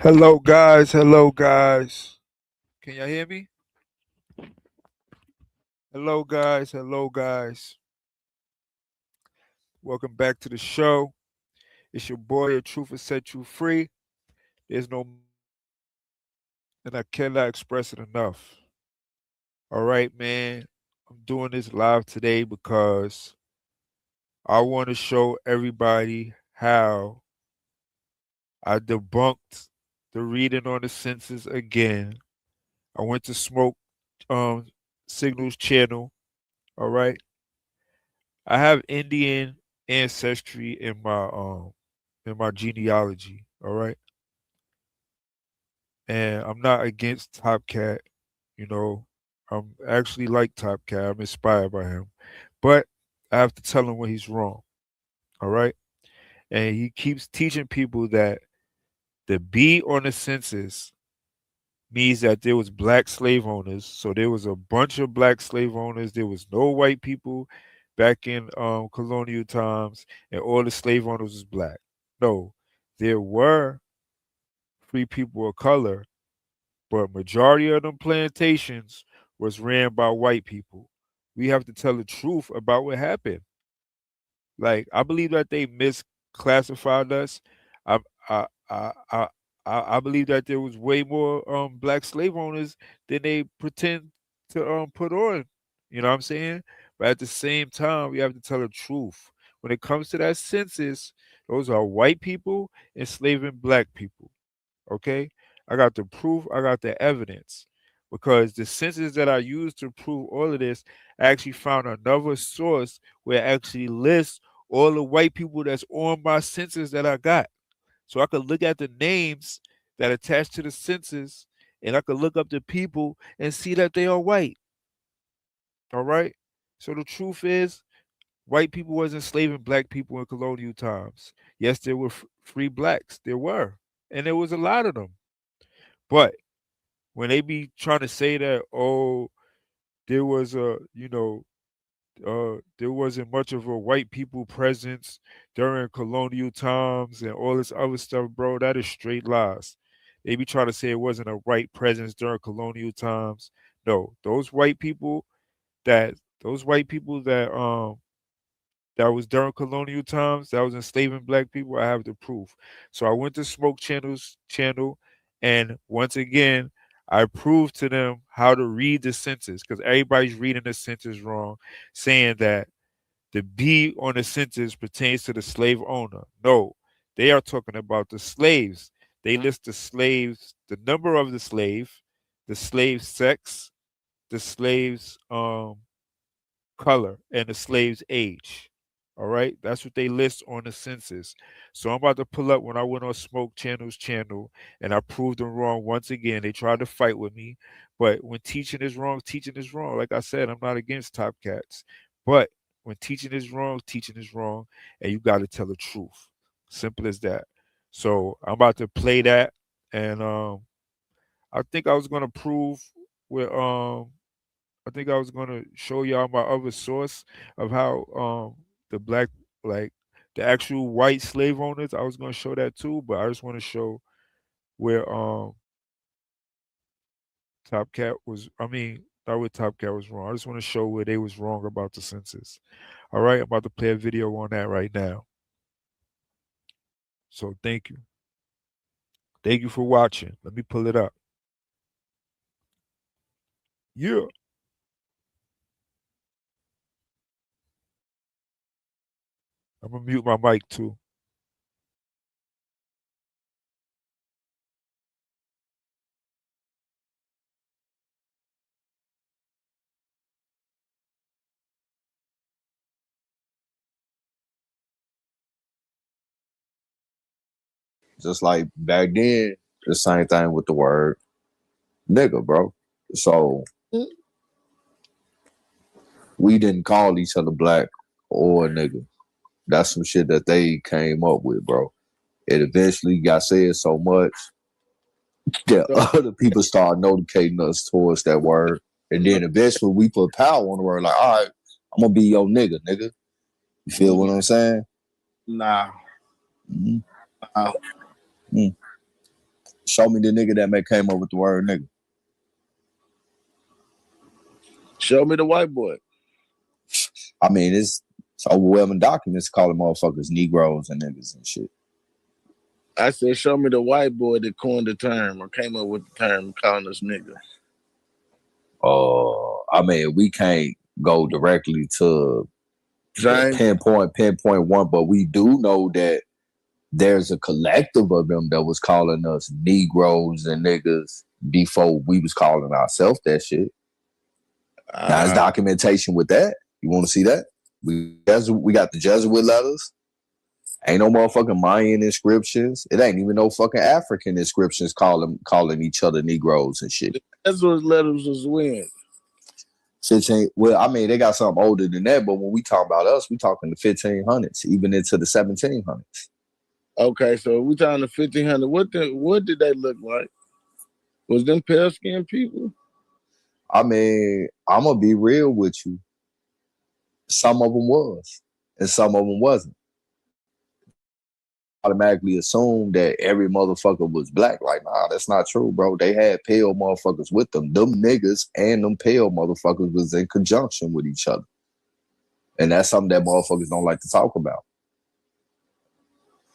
Hello, guys. Hello, guys. Can y'all hear me? Hello, guys. Hello, guys. Welcome back to the show. It's your boy, Atruthersetyoufree. There's no, and I cannot express it enough. All right, man. I'm doing this live today because I want to show everybody how I debunked the reading on the census again. I went to Smoke um, Signals channel. All right. I have Indian ancestry in my genealogy, all right? And I'm not against Top Cat, you know. I'm actually like Top Cat. I'm inspired by him. But I have to tell him when he's wrong, all right? And he keeps teaching people that the B on the census means that there was black slave owners. So there was a bunch of black slave owners. There was no white people back in colonial times, and all the slave owners was black. No, there were free people of color, but majority of them plantations was ran by white people. We have to tell the truth about what happened. Like I believe that they misclassified us. I I I I I believe that there was way more black slave owners than they pretend to put on. You know what I'm saying? But at the same time, we have to tell the truth. When it comes to that census, those are white people enslaving black people. Okay? I got the proof, I got the evidence. Because the census that I used to prove all of this, I actually found another source where it actually lists all the white people that's on my census that I got. So I could look at the names that attach to the census and I could look up the people and see that they are white. All right. So the truth is, white people was enslaving black people in colonial times. Yes, there were free blacks. There were. And there was a lot of them. But when they be trying to say that, oh, there was a, there wasn't much of a white people presence during colonial times and all this other stuff, bro. That is straight lies. They be trying to say it wasn't a white presence during colonial times. No, that those white people that was during colonial times, that was enslaving black people, I have the proof. So I went to Smoke Channel's channel, and once again, I proved to them how to read the census because everybody's reading the census wrong, saying that the B on the census pertains to the slave owner. No, they are talking about the slaves. They list the slaves, the number of the slave sex, the slave's color, and the slave's age. All right, that's what they list on the census. So I'm about to pull up when I went on Smoke Channel's channel and I proved them wrong once again. They tried to fight with me, but when teaching is wrong, teaching is wrong. Like I said, I'm not against Top Cats, but when teaching is wrong, and you got to tell the truth. Simple as that. So I'm about to play that, and I think I was gonna prove with I think I was gonna show y'all my other source of how the black like the actual white slave owners. I was gonna show that too, but I just want to show where Top Cat was. I mean, not where Top Cat was wrong. I just want to show where they was wrong about the census. All right, I'm about to play a video on that right now. So thank you for watching. Let me pull it up. Yeah, I'm gonna mute my mic too. Just like back then, the same thing with the word nigga, bro. So we didn't call each other black or nigga. That's some shit that they came up with, bro. It eventually got said so much that other people started notificating us towards that word. And then eventually we put power on the word, like, all right, I'm gonna be your nigga, nigga. You feel what I'm saying? Nah. Mm-hmm. Uh, Mm. Show me the nigga that came up with the word nigga. Show me the white boy. I mean, it's overwhelming documents calling motherfuckers Negroes and niggas and shit. I said, show me the white boy that coined the term or came up with the term calling us nigga. I mean, we can't go directly to pinpoint one, but we do know that there's a collective of them that was calling us Negroes and niggas before we was calling ourselves that shit. Now, there's documentation with that. You want to see that? We got the Jesuit letters. Ain't no motherfucking Mayan inscriptions. It ain't even no fucking African inscriptions calling each other Negroes and shit. That's what letters was when. 15. Well, I mean, they got something older than that, but when we talk about us, we talking the 1500s, even into the 1700s. Okay, so we talking the 1500. What did they look like? Was them pale skinned people? I mean, I'm gonna be real with you. Some of them was, and some of them wasn't. Automatically assume that every motherfucker was black. Like, nah, that's not true, bro. They had pale motherfuckers with them. Them niggas and them pale motherfuckers was in conjunction with each other. And that's something that motherfuckers don't like to talk about.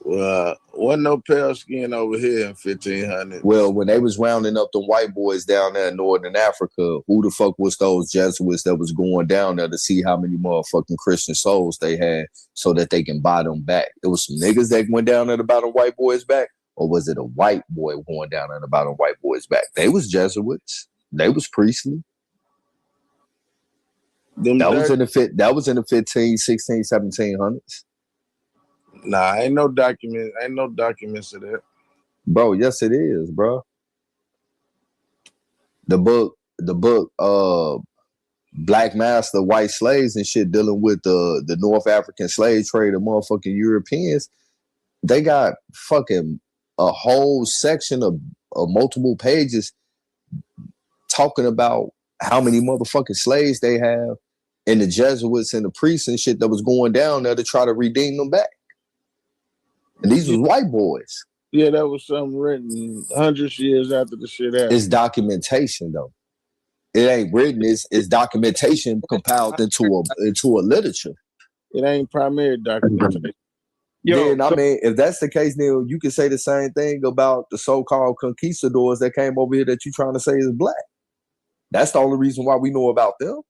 Well, wasn't no pale skin over here in 1500. Well, when they was rounding up the white boys down there in Northern Africa, who the fuck was those Jesuits that was going down there to see how many motherfucking Christian souls they had so that they can buy them back? It was some niggas that went down there to buy them white boys back, or was it a white boy going down there to buy them white boys back? They was Jesuits. They was priestly. That was in the 15, 16, 1700s. Nah, ain't no documents of that. Bro, yes it is, bro. The book, Black Master, White Slaves and shit dealing with the North African slave trade of motherfucking Europeans, they got fucking a whole section of multiple pages talking about how many motherfucking slaves they have and the Jesuits and the priests and shit that was going down there to try to redeem them back. And these was white boys. Yeah, that was something written hundreds of years after the shit happened. It's documentation though. It ain't written. It's documentation compiled into a literature. It ain't primary documentation. Then I mean, if that's the case, then you can say the same thing about the so-called conquistadors that came over here that you trying to say is black. That's the only reason why we know about them.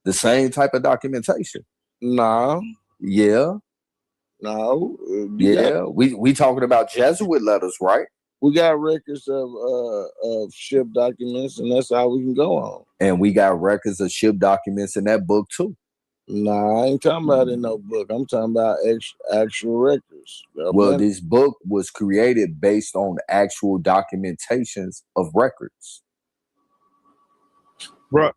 The same type of documentation. No. Yeah. No. Yeah. We talking about Jesuit letters, right? We got records of ship documents, and that's how we can go on. And we got records of ship documents in that book too. Nah, I ain't talking about in no book. I'm talking about actual records. Well, this book was created based on actual documentations of records. Bro,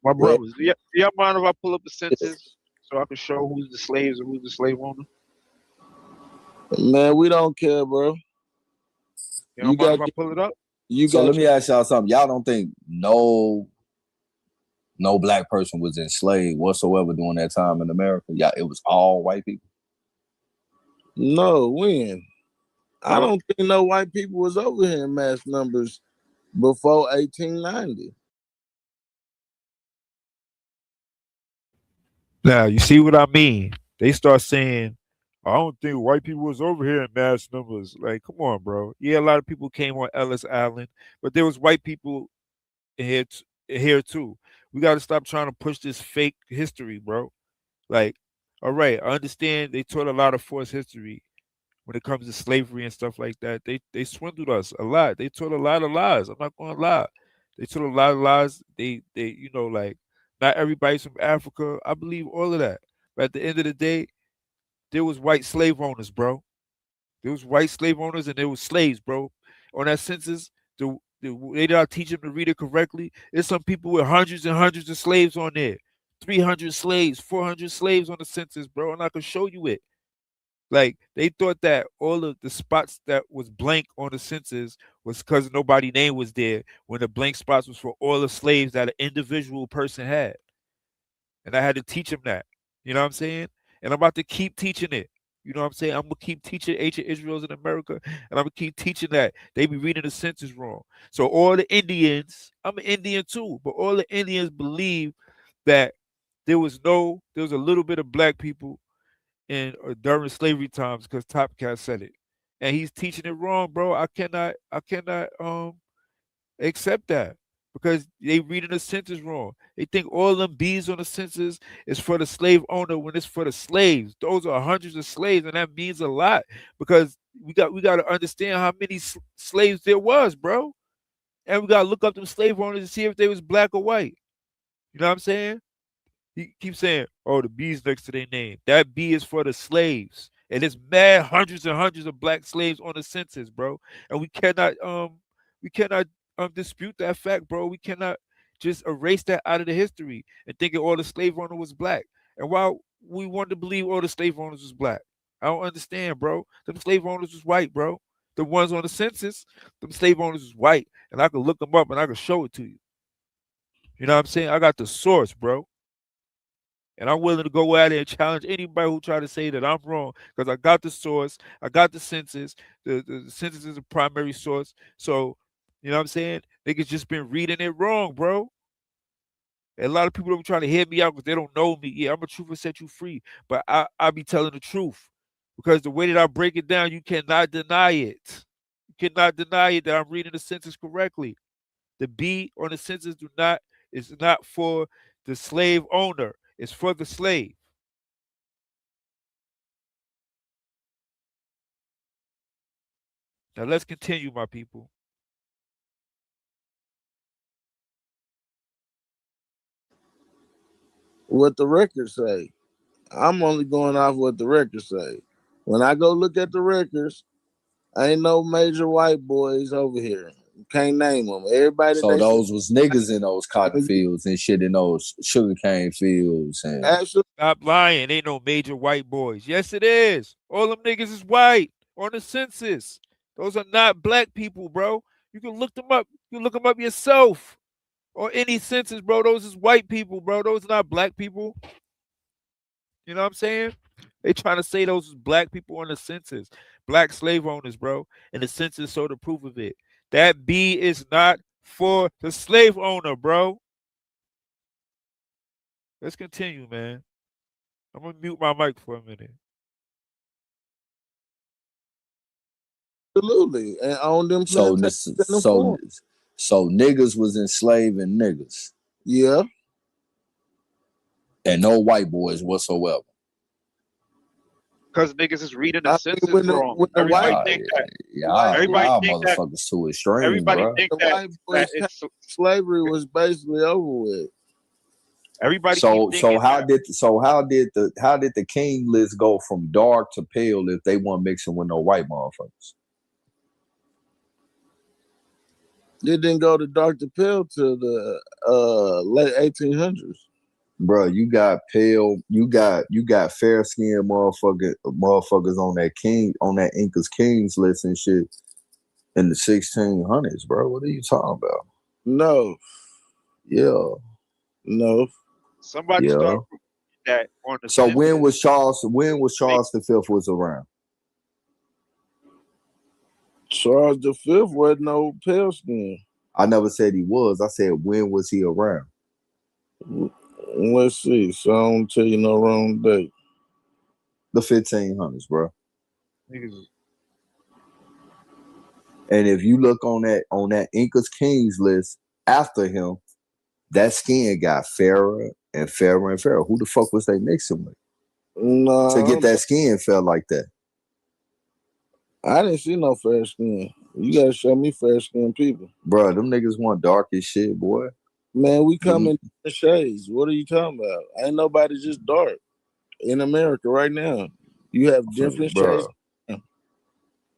my brothers, do y'all mind if I pull up the census so I can show who's the slaves and who's the slave owner? Man, we don't care, bro. You don't mind if I pull it up? So let me ask y'all something. Y'all don't think no black person was enslaved whatsoever during that time in America? Yeah, it was all white people. No, when? I don't think no white people was over here in mass numbers before 1890. Now, you see what I mean? They start saying, I don't think white people was over here in mass numbers. Like, come on, bro. Yeah, a lot of people came on Ellis Island, but there was white people here too. We got to stop trying to push this fake history, bro. Like, all right, I understand they taught a lot of false history when it comes to slavery and stuff like that. They swindled us a lot. They taught a lot of lies. I'm not going to lie. They taught a lot of lies. They like not everybody's from Africa. I believe all of that. But at the end of the day, there was white slave owners, bro. There was white slave owners and there was slaves, bro. On that census, they did not teach them to read it correctly. There's some people with hundreds and hundreds of slaves on there. 300 slaves, 400 slaves on the census, bro. And I can show you it. Like, they thought that all of the spots that was blank on the census was because nobody's name was there, when the blank spots was for all the slaves that an individual person had. And I had to teach them that. You know what I'm saying? And I'm about to keep teaching it. You know what I'm saying? I'm gonna keep teaching ancient Israel's in America, and I'm gonna keep teaching that they be reading the census wrong. So all the Indians, I'm an Indian too, but all the Indians believe that there was a little bit of black people in during slavery times because Top Cat said it, and he's teaching it wrong, bro. I cannot accept that because they reading the census wrong. They think all them B's on the census is for the slave owner when it's for the slaves. Those are hundreds of slaves, and that means a lot because we got to understand how many slaves there was, bro, and we got to look up them slave owners to see if they was black or white. You know what I'm saying? He keeps saying, "Oh, the B's next to their name. That B is for the slaves." And it's mad hundreds and hundreds of black slaves on the census, bro. And we cannot dispute that fact, bro. We cannot just erase that out of the history and thinking all the slave owner was black. And while we want to believe all the slave owners was black, I don't understand, bro. Them slave owners was white, bro. The ones on the census, them slave owners was white. And I could look them up and I could show it to you. You know what I'm saying? I got the source, bro. And I'm willing to go at it and challenge anybody who try to say that I'm wrong because I got the source, I got the census. The census is a primary source. So, you know what I'm saying? Niggas just been reading it wrong, bro. And a lot of people don't try to hear me out because they don't know me. Yeah, I'm a truth will set you free. But I be telling the truth. Because the way that I break it down, you cannot deny it. You cannot deny it that I'm reading the census correctly. The B on the census do not is not for the slave owner. It's for the slave. Now let's continue, my people. What the records say. I'm only going off what the records say. When I go look at the records, ain't no major white boys over here. Can't name them. Everybody So they say, those was niggas in those cotton fields and shit in those sugarcane fields and absolutely. Stop lying. Ain't no major white boys. Yes, it is. All them niggas is white on the census. Those are not black people, bro. You can look them up. You can look them up yourself. Or any census, bro. Those is white people, bro. Those are not black people. You know what I'm saying? They trying to say those is black people on the census. Black slave owners, bro. And the census showed the proof of it. That B is not for the slave owner, bro. Let's continue, man. I'm gonna mute my mic for a minute. Absolutely. And on them so plantations this in the so farm. so niggas was enslaving niggas Yeah. and no white boys whatsoever. Because niggas is reading the I mean, census wrong. when the white Everybody Y'all, think that. white y'all, boy, Everybody y'all think that. motherfuckers too extreme, Everybody bro. think the that white that boys it's. slavery was basically over with. Everybody keep So thinking how that. did the king list go from dark to pale if they weren't mixing with no white motherfuckers? It didn't go to Dr. Pill till the late 1800s. Bro, you got pale, you got fair skinned motherfuckers on that Incas Kings list and shit in the 1600s, bro. What are you talking about? No, Yeah, no. Somebody yeah. start proving that on the So census. when was Make, Charles V was around? Charles the Fifth wasn't no pale skin. I never said he was. I said when was he around? Let's see. So I don't tell you no wrong date. The 1500s, bro. niggas, And if you look on that Incas Kings list after him, that skin got fairer and fairer and fairer. Who the fuck was they mixing with to get No, that skin felt like that? I didn't see no fair skin. You gotta show me fair skin people. Bro, them niggas want dark as shit, boy. Man, we come Them, in different shades. What are you talking about? Ain't nobody just dark in America right now. You have different shades. bro,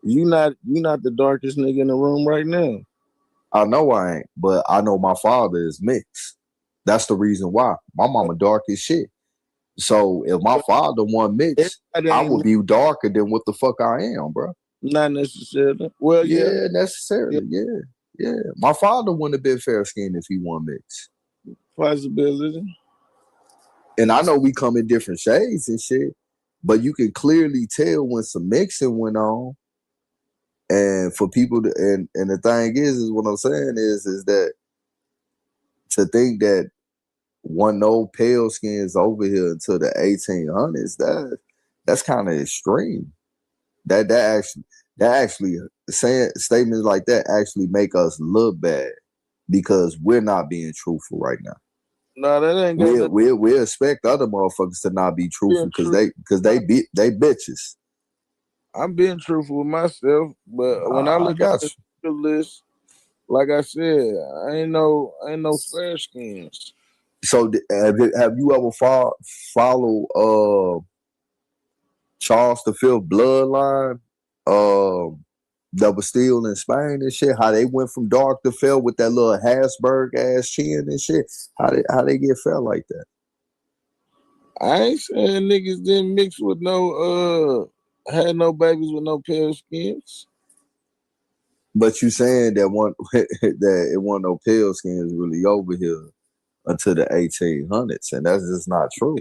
You not the darkest nigga in the room right now. I know I ain't, but I know my father is mixed. That's the reason why. My mama dark as shit. So if my father want mixed, Everybody I ain't would be darker than what the fuck I am, bro. not necessarily. Well, yeah, Yeah, yeah, necessarily. Yeah. Yeah. My father wouldn't have been fair skinned if he want mixed. possibility. And I know we come in different shades and shit, but you can clearly tell when some mixing went on. And for people to, and the thing is what I'm saying is that to think that one no pale skins over here until the 1800s, that's kind of extreme. That actually saying statements like that actually make us look bad because we're not being truthful right now. No, that ain't got we expect other motherfuckers to not be truthful because they bitches. I'm being truthful with myself, but when I look at the list, like I said, I ain't no fair skins. So have you ever follow Charles V bloodline? That was still in Spain and shit. How they went from dark to fair with that little Habsburg ass chin and shit. How they get fair like that? I ain't saying niggas didn't mix with no had no babies with no pale skins. But you saying that that it wasn't no pale skins really over here until the 1800s, and that's just not true.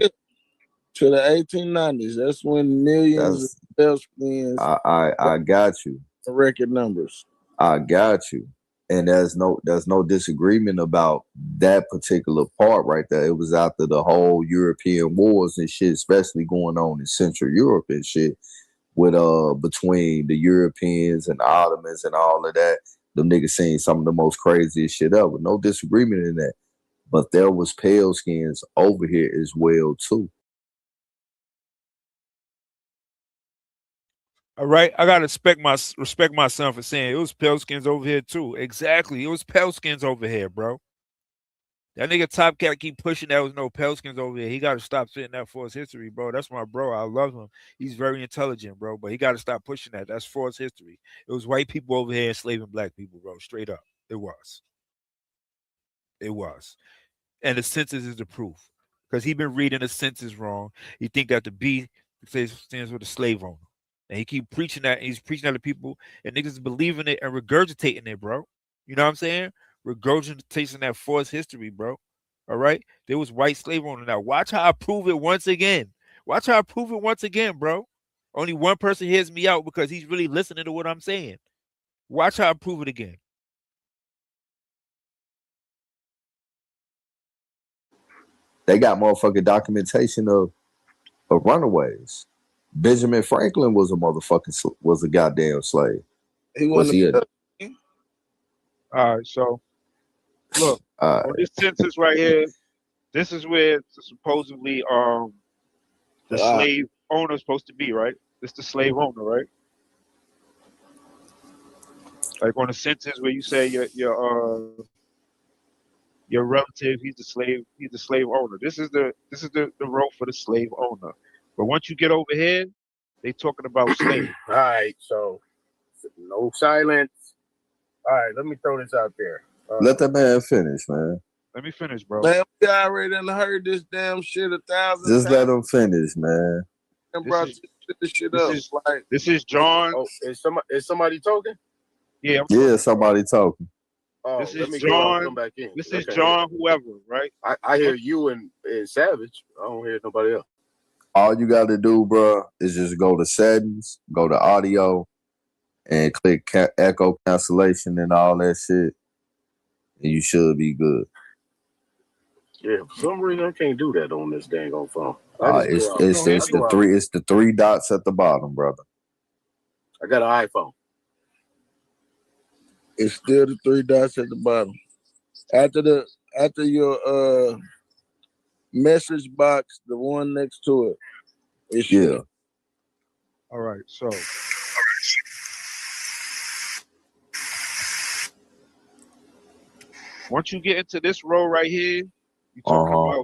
To the 1890s, that's when millions of pale skins. I got you. Record numbers. I got you. And there's no disagreement about that particular part right there. It was after the whole European wars and shit, especially going on in Central Europe and shit, with between the Europeans and the Ottomans and all of that. Them niggas seen some of the most craziest shit ever. No disagreement in that. But there was pale skins over here as well too. All right, I gotta respect my son for saying it was pale skins over here too. Exactly, it was pale skins over here, bro. That nigga Top Cat keep pushing that was no pale skins over here. He gotta stop saying that for his history, bro. That's my bro. I love him. He's very intelligent, bro. But he gotta stop pushing that. That's for his history. It was white people over here enslaving black people, bro. Straight up, it was. It was. And the census is the proof. Because he been reading the census wrong. He think that the B stands for the slave owner. And he keep preaching that, and he's preaching that to people, and niggas believing it and regurgitating it, bro. You know what I'm saying? Regurgitating that for his history, bro. All right? There was white slave owner. Now watch how I prove it once again. Watch how I prove it once again, bro. Only one person hears me out because he's really listening to what I'm saying. Watch how I prove it again. They got motherfucking documentation of runaways. Benjamin Franklin was a goddamn slave. He was All right, so look on this census right here. This is where supposedly the slave owner is supposed to be, right? This the slave owner, right? Like on the census where you say your relative, he's the slave owner. This is the role for the slave owner. But once you get over here, they talking about slave. All right, so no silence. All right, let me throw this out there. Let that man finish, man. Let me finish, bro. Man, we already done heard this damn shit 1,000 Just times. let him finish, man. And brought this shit up. This is John. Oh, is somebody talking? Yeah, somebody talking. Oh, this let is me John. come back in. This is John, whoever, right? I hear you and Savage. I don't hear nobody else. All you got to do, bro, is just go to settings, go to audio, and click echo cancellation and all that shit, and you should be good. Yeah, for some reason I can't do that on this dang old phone. It's the three dots at the bottom, brother. I got an iPhone. It's still the 3 dots at the bottom. After your message box, the one next to it. Yeah. All right, so once you get into this row right here, you're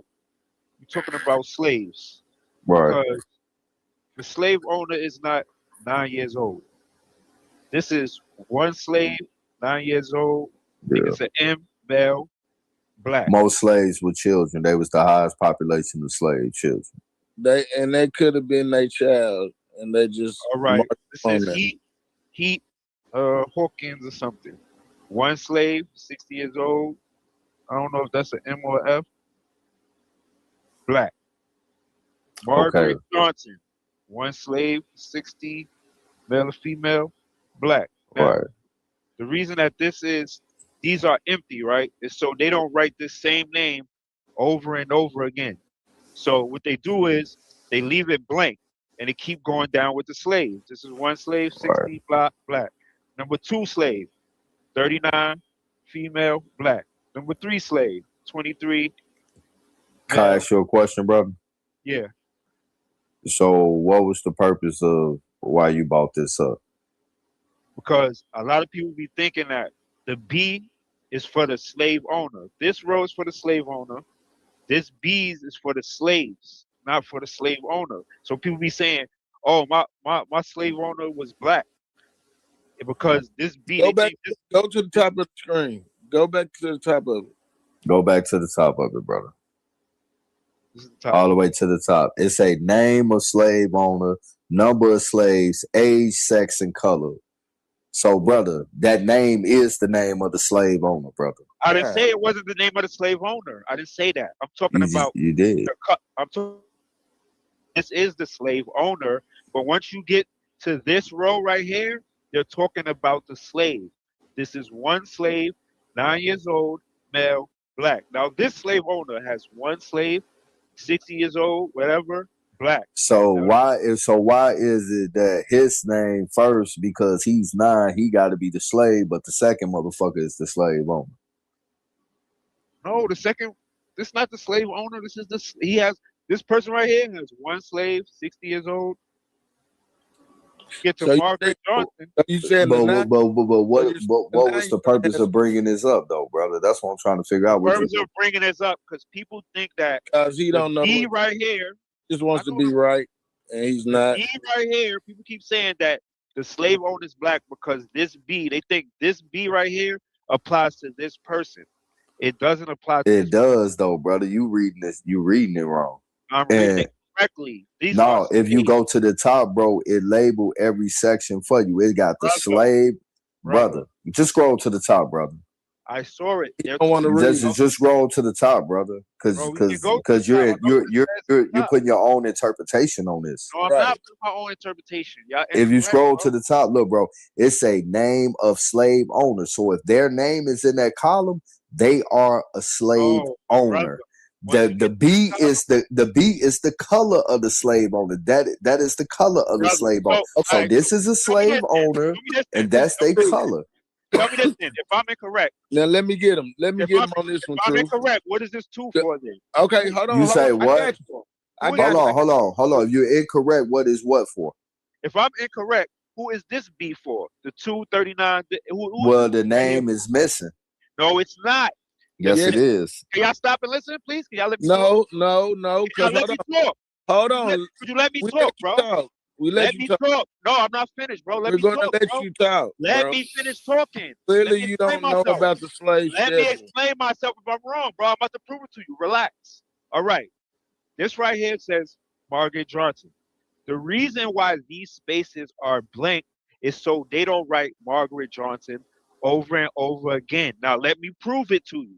talking about slaves. Right. Because the slave owner is not 9 years old. This is one slave, 9 years old. I think it's an M, male, black. Most slaves were children. They was the highest population of slave children. They could have been their child, and they just all right. This is Heat Hawkins or something. One slave, 60 years old. I don't know if that's an M or F. Black. Margaret Johnson, one slave, 60, male or female, black. Now, Right. the reason that these are empty, right, is so they don't write this same name over and over again. So what they do is they leave it blank and they keep going down with the slaves. This is one slave, Right. 60, black. Number two slave, 39, female, black. Number three slave, 23, Can I male, ask you a question, brother? yeah. So, what was the purpose of why you bought this up? Because a lot of people be thinking that the B is for the slave owner. This row is for the slave owner. This B's is for the slaves, not for the slave owner. So people be saying, "Oh, my slave owner was black," because this B Go they back. think this. Go to the top of the screen. Go back to the top of it. Go back to the top of it, brother. This is the top. All the way to the top. It's a name of slave owner, number of slaves, age, sex, and color. So, brother, that name is the name of the slave owner, brother. I didn't say it wasn't the name of the slave owner. I didn't say that. I'm talking about You did. I'm talking. This is the slave owner, but once you get to this row right here, they're talking about the slave. This is one slave, 9 years old, male, black. Now this slave owner has one slave, 60 years old, whatever, black. So Now, why is it that his name first, because he's 9, he got to be the slave, but the second motherfucker is the slave owner? no, the second, this is not the slave owner. This is this person right here has one slave, 60 years old. Get to So Margaret Johnson. you said But the what was the purpose of bringing this up, though, brother? That's what I'm trying to figure The out. purpose of bringing this up because people think that because he the don't know. B right here Just wants to be right, and he's not. B right here, people keep saying that the slave owner is black because this B, they think this B right here applies to this person. It doesn't apply to It does, though, brother. You reading it wrong. I'm reading it correctly. These are No, if you slaves, go to the top, bro, it labeled every section for you. It got the brother. slave, brother. Just scroll to the top, brother. I saw it. You don't want to read. Just scroll to the top, brother, Bro, we can go to because the top. I know what it says at the you're top. putting your own interpretation on this. No, I'm Right. not putting my own interpretation. Y'all If you incorrect, scroll bro. to the top, look, bro, it's a name of slave owner. So if their name is in that column, they are a slave No, owner. brother. Once you The get to B the top, is the B is the color of the slave owner. That is the color of the brother. slave owner. So, So alright, this is a tell me slave this then. owner, Tell me this then. and that's their color. Tell me this then. If I'm incorrect, Now let me get him. Let me if get I'm, him on this if one, I'm True. incorrect, what is this two for then? Okay, hold on. You say I what? got you. I Who got is you. Hold on. If you're incorrect, what is what for? If I'm incorrect, who is this B for? The 239. Who Well, is the this right here? name is missing. No, it's not. Yes, Yeah. it is. Can y'all stop and listen, please? Can y'all let me talk? No. Can y'all Because let me talk? hold on. Could you let me We talk, let you bro? talk. We let Let you me talk. talk. No, I'm not finished, bro. Let We're me going to talk, let bro. you talk, Let bro. me finish talking. Clearly, Let me you explain don't know myself. about the slave Let me schedule. explain myself if I'm wrong, bro. I'm about to prove it to you. Relax. All right. This right here says Margaret Johnson. The reason why these spaces are blank is so they don't write Margaret Johnson over and over again. Now, let me prove it to you.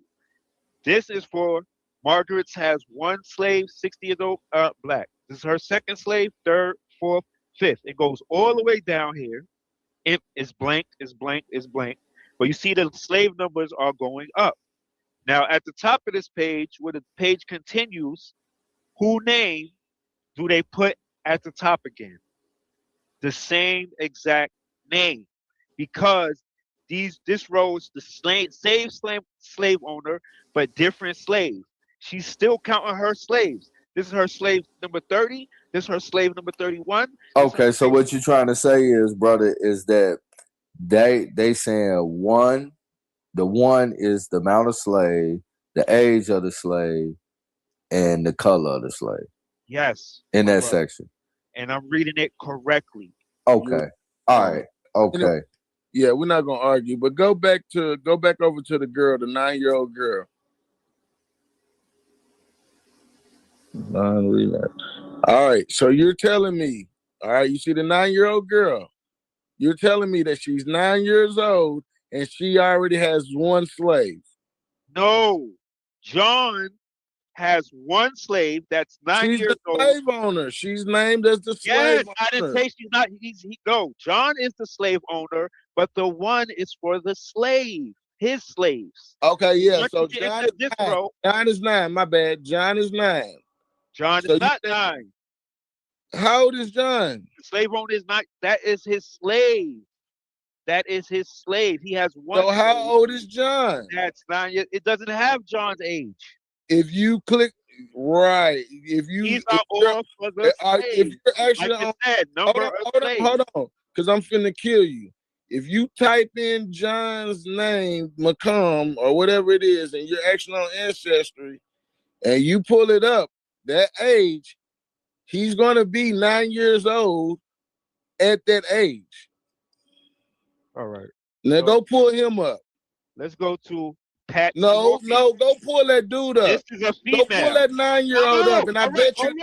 This is for Margaret's has one slave, 60 years old, black. This is her second slave, third, fourth, fifth. It goes all the way down here. It is blank, is blank, is blank. But you see the slave numbers are going up. Now, at the top of this page, where the page continues, who name do they put at the top again? The same exact name. Because this row is the slave owner, but different slave. She's still counting her slaves. This is her slave number 30. This is her slave number 31. Okay, so what you're trying to say is, brother, is that they saying one, the one is the amount of slave, the age of the slave, and the color of the slave. Yes. In that section. And I'm reading it correctly. Okay. All right. Okay. Yeah, we're not gonna argue, but go back over to the girl, the 9-year-old girl. All right, so you're telling me, all right, you see the 9-year-old girl. You're telling me that she's 9 years old and she already has one slave. No, John has one slave that's 9 She's years the old. slave owner. She's named as the Yes, slave I didn't owner. say she's not. No. John is the slave owner, but the one is for the slave, his slaves. Okay, yeah. Once you So get John into is this, 9. bro, John is 9. My bad. John is 9. John So is you not said, 9. how old is John? The slave owner is not. That is his slave. That is his slave. He has one So how slave old is John? that's 9 years. It doesn't have John's age. If you click right, if These you're are all for the if slave. you're Like actually it on, said, number of slaves. hold on, because I'm finna kill you. If you type in John's name, Macomb, or whatever it is, and you're actually on Ancestry, and you pull it up, that age, he's gonna be 9 years old at that age. All right. Now So go pull him up. let's go to Patsy No, Hawkins. go pull that dude up. This is a Go pull female. that 9-year-old No, up, and I all right, bet you.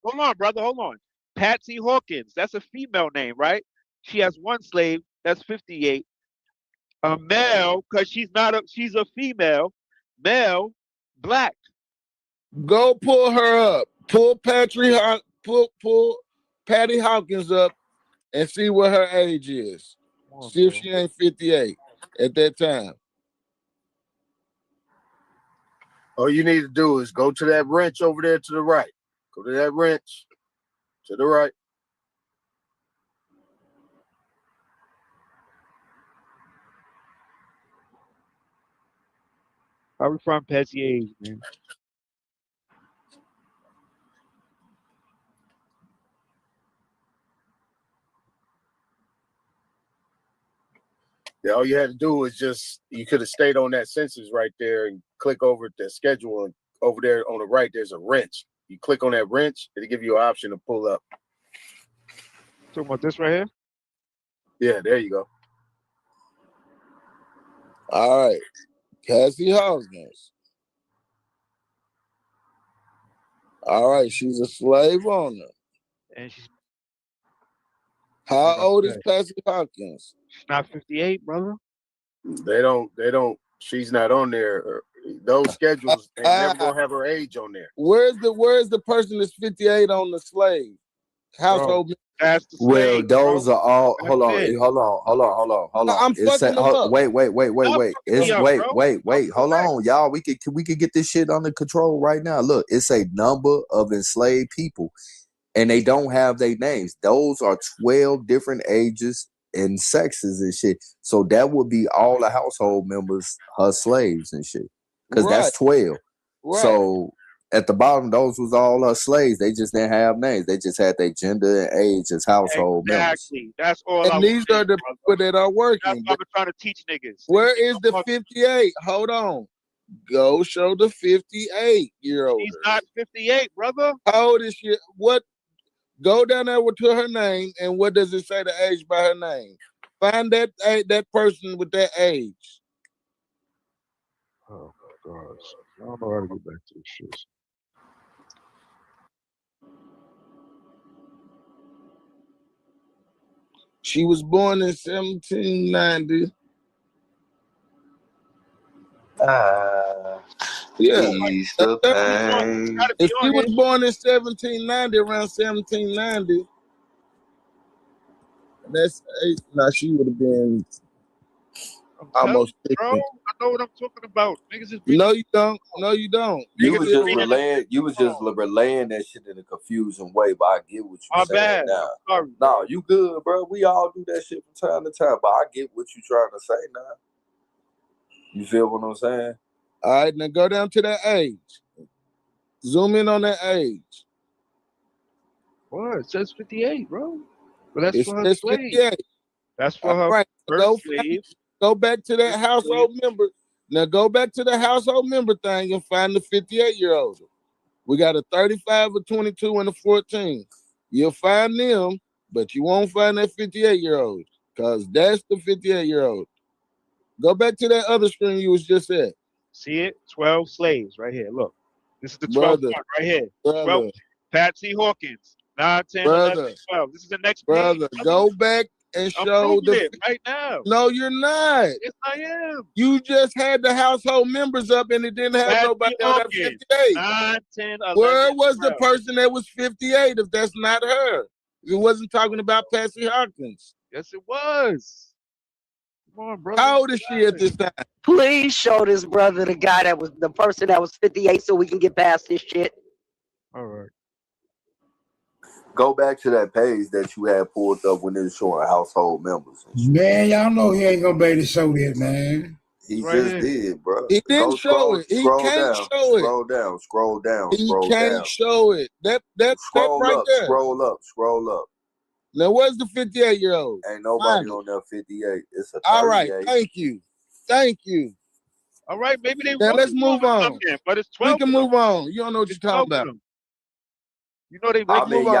hold on, brother, hold on. Patsy Hawkins, that's a female name, right? She has one slave, that's 58. A male, because she's a female, male, black. Go pull her up. Pull Patty Hawkins up and see what her age is. Come on, See if bro. she ain't 58 at that time. All you need to do is go to that wrench over there to the right. Go to that wrench to the right. How we find Patsy age, man? Yeah, all you had to do was you could have stayed on that census right there and click over the schedule, and over there on the right, there's a wrench. You click on that wrench, it'll give you an option to pull up. Talking about this right here? Yeah, there you go. All right. Cassie Hawkins. All right, she's a slave owner. And she's How old is Patsy Hawkins? not 58, brother. They don't, she's not on there. Those schedules, they never gonna have her age on there. Where's the person that's 58 on the slave household? Bro, that's the Well, slave, those bro. are all. That's Hold on, it. hold on. I'm It fucking said, them up. wait. Stop fucking It's me up, bro. wait. Hold Correct. on, y'all. We can get this shit under control right now. Look, it's a number of enslaved people, and they don't have their names. Those are 12 different ages and sexes and shit. So that would be all the household members, her slaves and shit. Because Right. that's 12. Right. So at the bottom, those was all her slaves. They just didn't have names. They just had their gender and age as household members. Exactly. That's all I And was these saying, are the brother. people that are That's working. what I've been trying to teach niggas. Where Niggas is the don't fuck- 58? Hold on. Go show the 58-year-old. She's not 58, brother. How old is she? What? Go down there to her name, and what does it say the age by her name? Find that person with that age. Oh my gosh. I don't know how to get back to this shit. She was born in 1790. Yeah. Ease the pain. Gotta If be she on was here. born in 1790, around 1790, that's now she would have been I'm telling almost you, 50. bro. I know what I'm talking about. Niggas is being No, you don't. No, you don't. You Niggas was is just being in relaying. You was just wrong. relaying that shit in a confusing way, but I get what My you're saying bad. now. I'm sorry. No, you good, bro. We all do that shit from time to time, but I get what you trying to say now. You feel what I'm saying? All right, now go down to that age. Zoom in on that age. What? It says 58, bro. But that's It for her says slave. 58. That's for All her right, first slave. go back to that First household member. Now go back to the household member thing and find the 58-year-old. We got a 35, a 22, and a 14. You'll find them, but you won't find that 58-year-old because that's the 58-year-old. Go back to that other screen you was just at. See it? 12 slaves right here. Look. This is the 12th Brother, one right here. brother, 12. Patsy Hawkins. 9, 10, 11, brother, 12. This is the next page. brother. Go back and I'm show proving the. it right now. No, you're not. Yes, I am. You just had the household members up, and it didn't have nobody on that 58. 9, 10, 11, Where was the 12. person that was 58? If that's not her, it wasn't talking about Patsy Hawkins. Yes, it was. Come on, brother. How old is she at this time? Please show this brother the guy that was the person that was 58 so we can get past this shit. All right. Go back to that page that you had pulled up when it was showing household members. Man, y'all know he ain't gonna be able to show that, man. He Right just here. did, bro. He didn't Go show it. He scroll can't down, show it. scroll down, scroll down, He scroll can't down. show it. That Scroll right up, there. scroll up, scroll up. Now, where's the 58-year-old? Ain't nobody Find it. on that 58. It's a 38. All right, thank you. Thank you. All right, maybe they Now wrote let's it move wrong or on. something, but it's We 12 can of them. move on. You don't know what It's you're 12 talking of about. them. You know they I make mean, move on.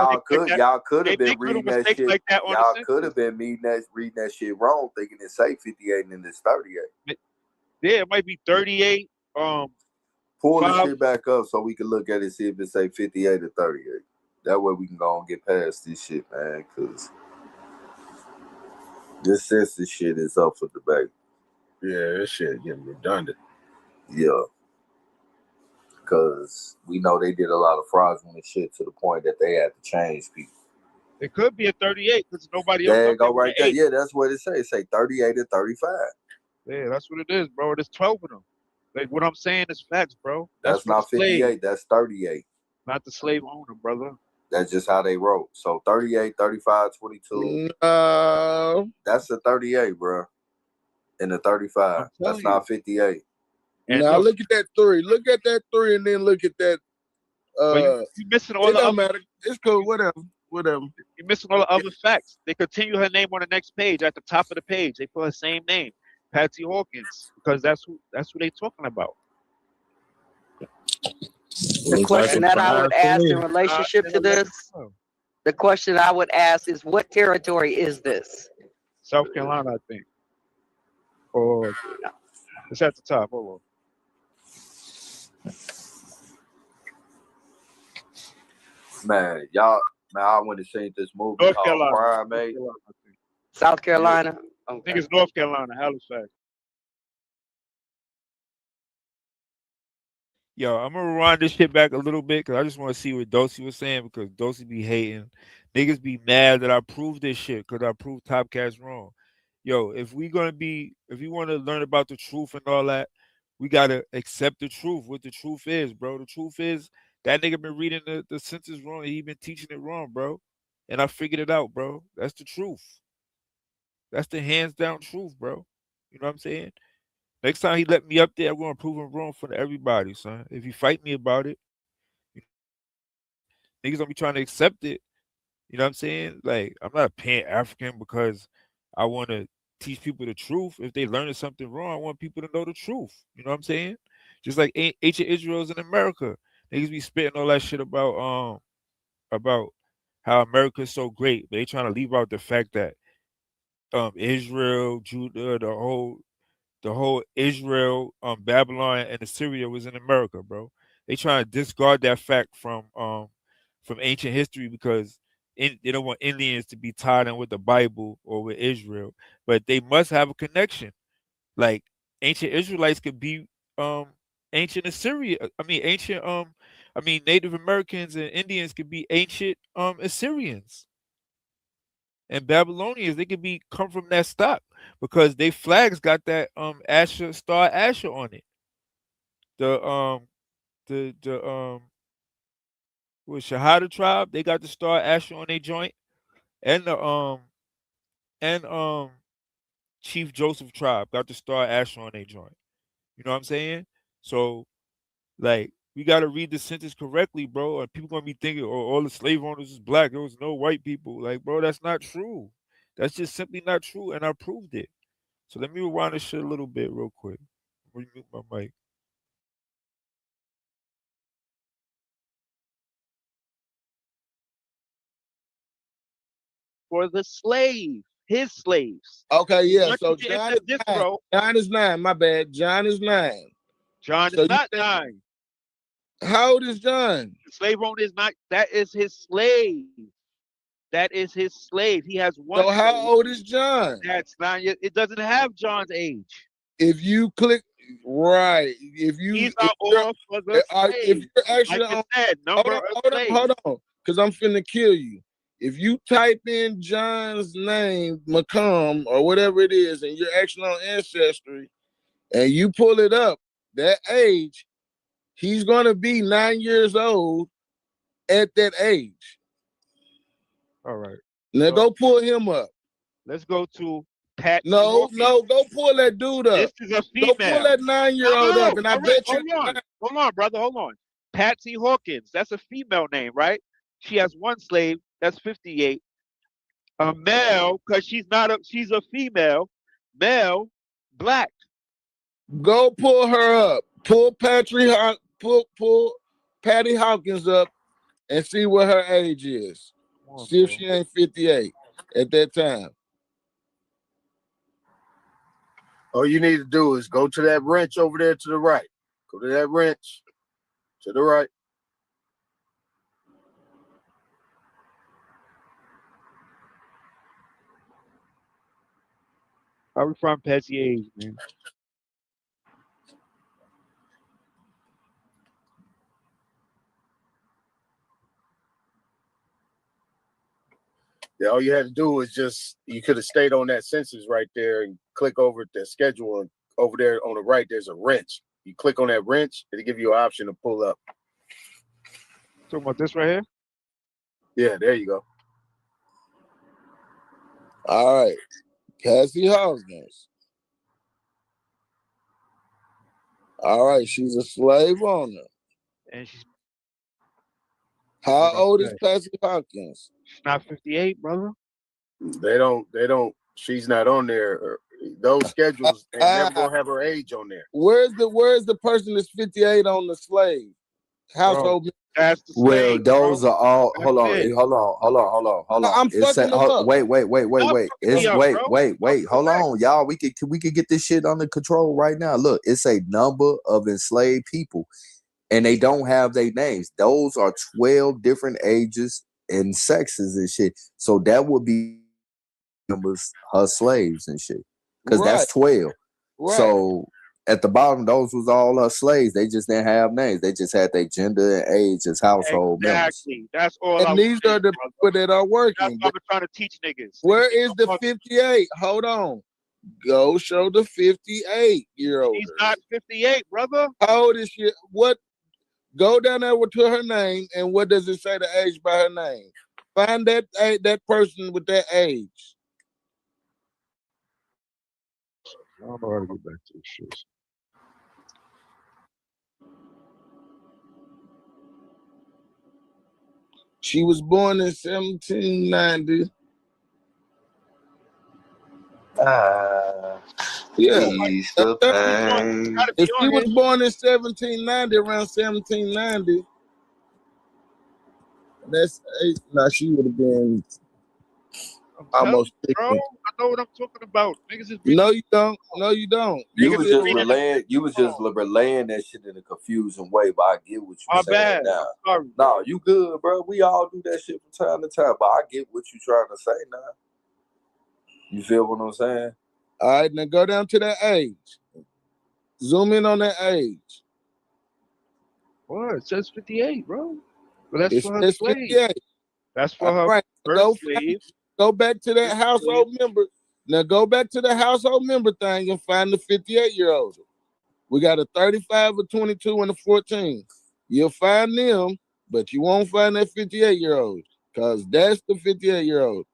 y'all could have They been make little reading that mistakes shit. like that on the Y'all census. could have been reading that shit wrong, thinking it say 58 and it's 38. Yeah, it might be 38. Pull the 5. shit back up so we can look at it, see if it say 58 or 38. That way we can go and get past this shit, man, because this census shit is up for debate. Yeah, this shit getting redundant. Yeah. Because we know they did a lot of fraudulent shit to the point that they had to change people. It could be a 38 because nobody else There you up there go with right an there. 8. Yeah, that's what it say. It say 38 or 35. Yeah, that's what it is, bro. There's 12 of them. Like what I'm saying is facts, bro. That's for the not slave, 58. That's 38. not the slave owner, brother. That's just how they wrote. So 38, 35, 22. No. That's a 38, bro. And a 35. I'm That's telling not 58. And Now look, look at that 3. Look at that 3 and then look at that. but you missing all It the don't other, matter. It's cool. Whatever. you're missing all the other facts. They continue her name on the next page. At the top of the page, they put her same name, Patsy Hawkins, because that's who they talking about. The question that I would ask in relationship to this, the question I would ask is, what territory is this? South Carolina, I think. Or it's at the top. Hold on. Man, I went to see this movie North called Carolina. Primate. South Carolina? I think it's North Carolina, Halifax. Yo, I'm gonna rewind this shit back a little bit because I just want to see what Dosey was saying because Dosey be hating. Niggas be mad that I proved this shit because I proved Top Cat's wrong. Yo, if we want to learn about the truth and all that, we gotta accept the truth. What the truth is, bro. The truth is that nigga been reading the census wrong. He been teaching it wrong, bro. And I figured it out, bro. That's the truth. That's the hands down truth, bro. You know what I'm saying? Next time he let me up there, I'm gonna prove him wrong for everybody, son. If you fight me about it, niggas don't be trying to accept it. You know what I'm saying? Like, I'm not a Pan African because I want to teach people the truth. If they learning something wrong, I want people to know the truth. You know what I'm saying? Just like ancient Israel's in America. Niggas be spitting all that shit about how America's so great, but they trying to leave out the fact that Israel, Judah, the whole Israel, Babylon, and Assyria was in America, bro. They trying to discard that fact from ancient history because they don't want Indians to be tied in with the Bible or with Israel, but they must have a connection. Like ancient Israelites could be ancient Assyria. Native Americans and Indians could be ancient Assyrians and Babylonians. They could be come from that stock because they flags got that Asher star Asher on it. The with Shahada tribe, they got the star Asher on their joint, and the Chief Joseph tribe got the star Asher on their joint. You know what I'm saying? So like we gotta read the sentence correctly, bro. And people gonna be thinking, oh, all the slave owners is black. There was no white people. Like, bro, that's not true. That's just simply not true, and I proved it. So let me rewind this shit a little bit real quick. Remute my mic. For the slave, his slaves. Okay, yeah. Once So you get John into is this, 9. bro, John is 9. My bad. John is 9. John So is not 9. How old is John? The slave owner is not. That is his slave. That is his slave. He has one So how slave. old is John? That's 9 years. It doesn't have John's age. If you click right, if These are all for the if slave. you're actually Like on, I said, number of slaves. hold on, because I'm finna kill you. If you type in John's name, Macomb, or whatever it is, and you're actually on Ancestry, and you pull it up, that age, he's gonna be 9 years old at that age. All right. Now So go pull him up. let's go to Pat. No, go pull that dude up. This is a Go pull female. that 9-year-old up, and I bet you. Hold on, brother. Hold on. Patsy Hawkins. That's a female name, right? She has one slave. That's 58. A male, because she's a female. Male, black. Go pull her up. Pull Patty Hawkins up and see what her age is. See if she ain't 58 at that time. All you need to do is go to that wrench over there to the right. Go to that wrench to the right. How we find Patsy age, man? Yeah, all you had to do was you could have stayed on that census right there and click over the schedule, and over there on the right, there's a wrench. You click on that wrench, it'll give you an option to pull up. Talking about this right here? Yeah, there you go. All right. Patsy Hawkins. All right, she's a slave owner. And she's how old is Patsy Hawkins? She's not 58, brother. They don't. She's not on there. Those schedules, they never gonna have her age on there. Where's the person that's 58 on the slave household? That's the slave. Well, those are all. That's Hold on, it. hold on. I'm fucking them up. Wait. It's up, wait. Hold on, y'all. We could get this shit under control right now. Look, it's a number of enslaved people, and they don't have their names. Those are 12 different ages and sexes and shit. So that would be numbers her slaves and shit, because that's 12. Right. So at the bottom, those was all her slaves. They just didn't have names. They just had their gender and age as household members. Exactly. That's all. And these are the people that are working. That's what I'm trying to teach niggas. Where is the 58? Hold on. Go show the 58-year-old. She's not 58, brother. How old is she? What? Go down there to her name, and what does it say the age by her name? Find that person with that age. I don't know how to get back to this shit. She was born in 1790. Yeah. If she was born in 1790, around 1790, that's 8. Now she would have been almost 50. Bro, I know what I'm talking about. Niggas is No, you don't. No, you don't. You was just relaying that shit in a confusing way, but I get what you're saying now. Sorry. No, you good, bro. We all do that shit from time to time, but I get what you're trying to say now. You feel what I'm saying? All right, now go down to that age. Zoom in on that age. What? It says 58, bro. But that's for her It's slave. 58. That's for her first slave. Go back to that household member. Now go back to the household member thing and find the 58-year-olds. We got a 35, a 22, and a 14. You'll find them, but you won't find that 58-year-old because that's the 58-year-old.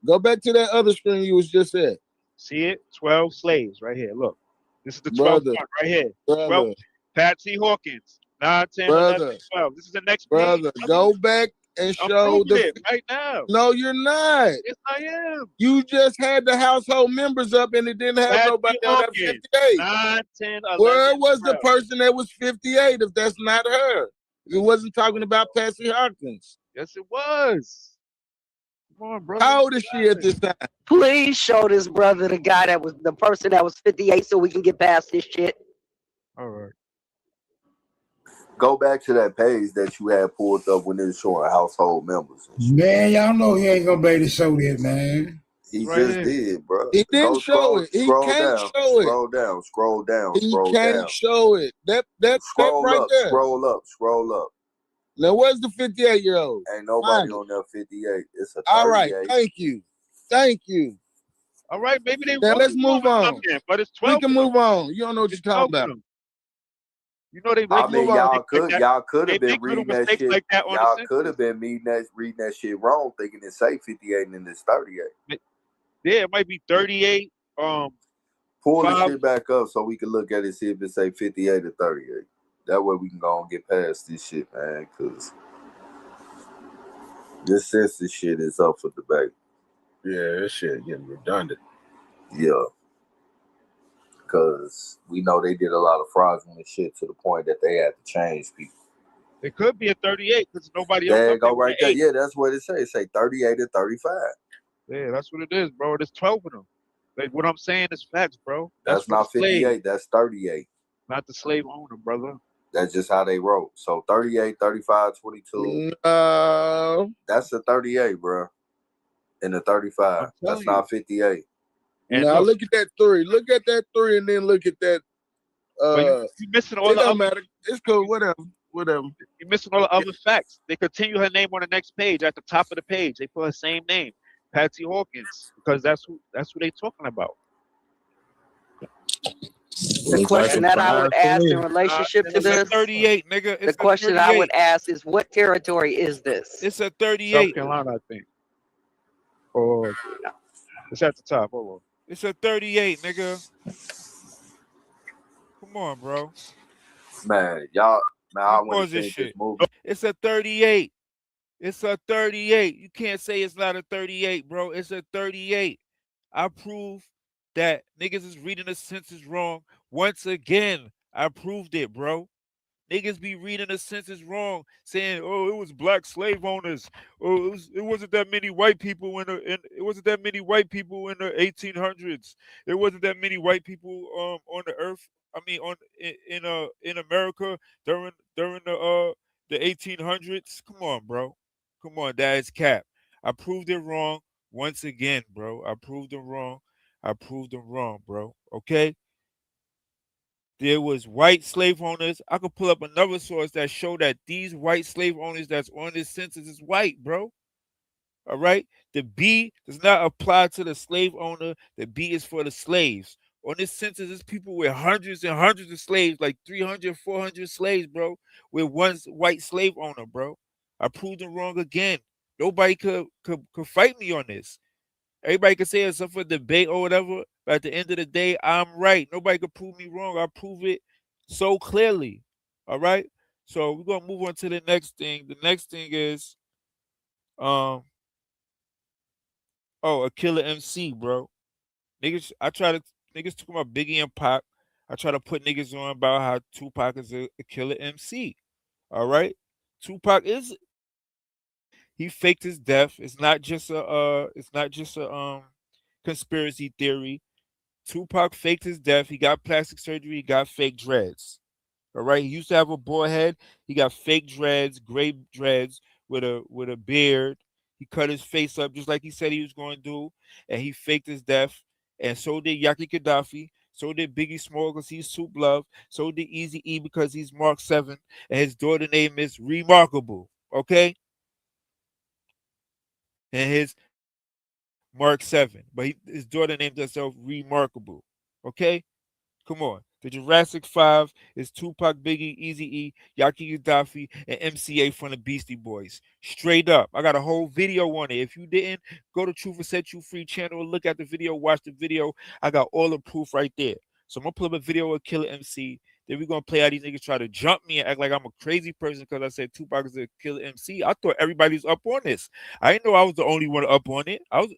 Go back to that other screen you was just at. See it? 12 slaves right here. Look. This is the 12th one right here. 12. Patsy Hawkins. 9, 10, 11, 12. This is the next page. Go back and show it right now. No, you're not. Yes, I am. You just had the household members up and it didn't have Patsy nobody on that 58. 9, 10, 11, Where was 12. the person that was 58 if that's not her? It wasn't talking about Patsy Hawkins. Yes, it was. Come on, brother. How old is she at this time? Please show this brother the person that was 58 so we can get past this shit. All right. Go back to that page that you had pulled up when it was showing household members. Man, y'all know he ain't gonna be able to show that, man. He Right just here. did, bro. He didn't Go show scroll, it. He scroll can't down, show it. scroll down, scroll down, He scroll can't down. show it. That Scroll right up, there. scroll up, scroll up. Now where's the 58-year-old? Ain't nobody on there 58. It's a 38. All right, thank you. Thank you. All right, maybe they Now want let's to go move with on. something, but it's We 12 can of them. move on. You don't know what It's you're 12 talking of about. them. You know they I make mean, little y'all mistakes like that. y'all could have They been make little reading that mistakes shit. like that on the Y'all census. could have been reading that shit wrong, thinking it say 58 and it's 38. Yeah, it might be 38. Pull the 5. shit back up so we can look at it, see if it say 58 or 38. That way we can go and get past this shit, man, because this census shit is up for debate. Yeah, this shit getting redundant. Yeah. Because we know they did a lot of fraudulent shit to the point that they had to change people. It could be a 38 because nobody else There you up there go with right an there. 8. Yeah, that's what it say. It say 38 or 35. Yeah, that's what it is, bro. There's 12 of them. Like what I'm saying is facts, bro. That's for the not 58. slave, That's 38. not the slave owner, brother. That's just how they wrote. So 38, 35, 22. That's a 38, bro. And a 35. That's not 58. And now look, look at that 3. Look at that 3 and then look at that. but you missing all It the don't other. matter. It's cool. Whatever. You're missing all the other facts. They continue her name on the next page. At the top of the page, they put her same name, Patsy Hawkins, because that's who they talking about. The question that I would ask in relationship to It's a this, 38, nigga. It's the question I would ask is, what territory is this? It's a South 38. Carolina, I think. Or it's at the top. Hold on. It's a 38, nigga. Come on, bro. Man, y'all, man, I Let me want pause to this finish this shit. movie. It's a 38. It's a 38. You can't say it's not a 38, bro. It's a 38. I prove that niggas is reading the census wrong. Once again, I proved it, bro. Niggas be reading the census wrong, saying, "Oh, it was black slave owners. Oh, it wasn't that many white people it wasn't that many white people in the 1800s. It wasn't that many white people on the earth. I mean, in America during the 1800s. Come on, bro. Come on, that is cap. I proved it wrong once again, bro. I proved them wrong. I proved them wrong, bro. Okay." There was white slave owners. I could pull up another source that show that these white slave owners that's on this census is white, bro. All right. The B does not apply to the slave owner. The B is for the slaves. On this census, there's people with hundreds and hundreds of slaves, like 300, 400 slaves, bro, with one white slave owner, bro. I proved them wrong again. Nobody could fight me on this. Everybody can say it's up for debate or whatever, but at the end of the day, I'm right. Nobody can prove me wrong. I prove it so clearly. All right. So we're gonna move on to the next thing. The next thing is a killer MC, bro. Niggas talking about Biggie and Pac. I try to put niggas on about how Tupac is a killer MC. All right. Tupac is he faked his death. It's not just a conspiracy theory. Tupac faked his death. He got plastic surgery. He got fake dreads. All right. He used to have a bald head. He got fake dreads, gray dreads with a beard. He cut his face up just like he said he was going to do, and he faked his death. And so did Yaki Gaddafi. So did Biggie Small because he's Soup Love. So did Easy E because he's Mark 7. And his daughter name is Remarkable. Okay? And his Mark 7. But his daughter named herself Remarkable. Okay? Come on. The Jurassic 5 is Tupac, Biggie, Easy E, Yaki Gaddafi, and MCA from the Beastie Boys. Straight up. I got a whole video on it. If you didn't, go to Truth Will Set You Free channel, look at the video, watch the video. I got all the proof right there. So I'm going to pull up a video of Killer MC. Then we're going to play how these niggas try to jump me and act like I'm a crazy person because I said Tupac is a Killer MC. I thought everybody was up on this. I didn't know I was the only one up on it. I was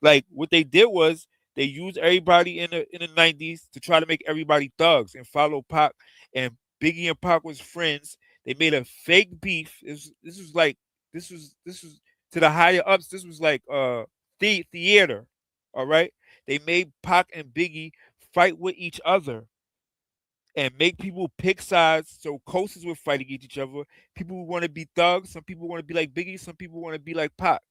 like, what they did was, they used everybody in the 90s to try to make everybody thugs and follow Pac. And Biggie and Pac was friends. They made a fake beef. This was to the higher ups. This was like theater. All right. They made Pac and Biggie fight with each other. and make people pick sides so coasters would fight against each other. People want to be thugs. Some people want to be like Biggie. Some people want to be like Pac.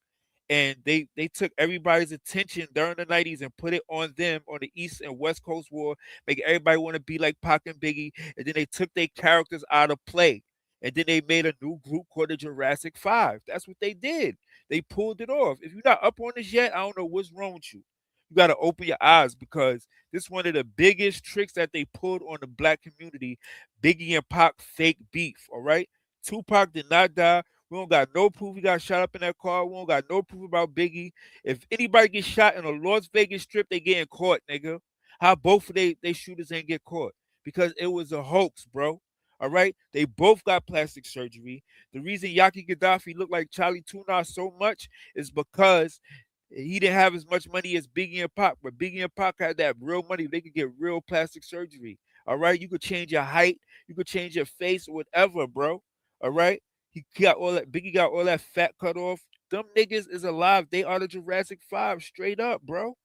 And they took everybody's attention during the 90s and put it on them on the East and West Coast War, make everybody want to be like Pac and Biggie. And then they took their characters out of play. And then they made a new group called the Jurassic Five. That's what they did. They pulled it off. If you're not up on this yet, I don't know what's wrong with you. You got to open your eyes because this is one of the biggest tricks that they pulled on the black community. Biggie and Pac fake beef, all right? Tupac did not die. We don't got no proof he got shot up in that car. We don't got no proof about Biggie. If anybody gets shot in a Las Vegas strip, they getting caught, nigga. How both of they shooters ain't get caught? Because it was a hoax, bro. All right? They both got plastic surgery. The reason Yaki Gaddafi looked like Charlie Tuna so much is because he didn't have as much money as Biggie and Pac, but Biggie and Pac had that real money. They could get real plastic surgery. All right? You could change your height. You could change your face or whatever, bro. All right? He got all that. Biggie got all that fat cut off. Them niggas is alive. They are the Jurassic Five, straight up, bro.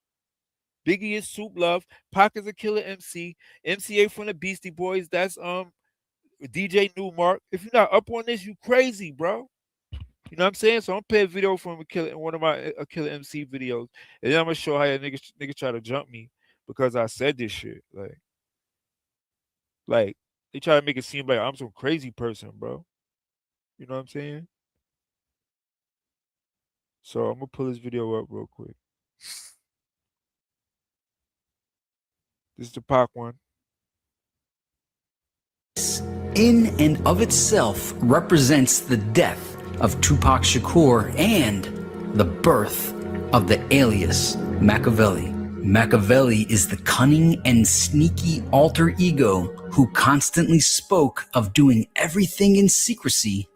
Biggie is Soup Love. Pac is a killer MC. MCA from the Beastie Boys. That's DJ Newmark. If you're not up on this, you crazy, bro. You know what I'm saying? So I'm gonna play a video from one of my a killer MC videos, and then I'm gonna show how that niggas try to jump me because I said this shit. Like they try to make it seem like I'm some crazy person, bro. You know what I'm saying? So I'm gonna pull this video up real quick. This is the Pac one. In and of itself represents the death of Tupac Shakur and the birth of the alias Machiavelli. Machiavelli is the cunning and sneaky alter ego who constantly spoke of doing everything in secrecy.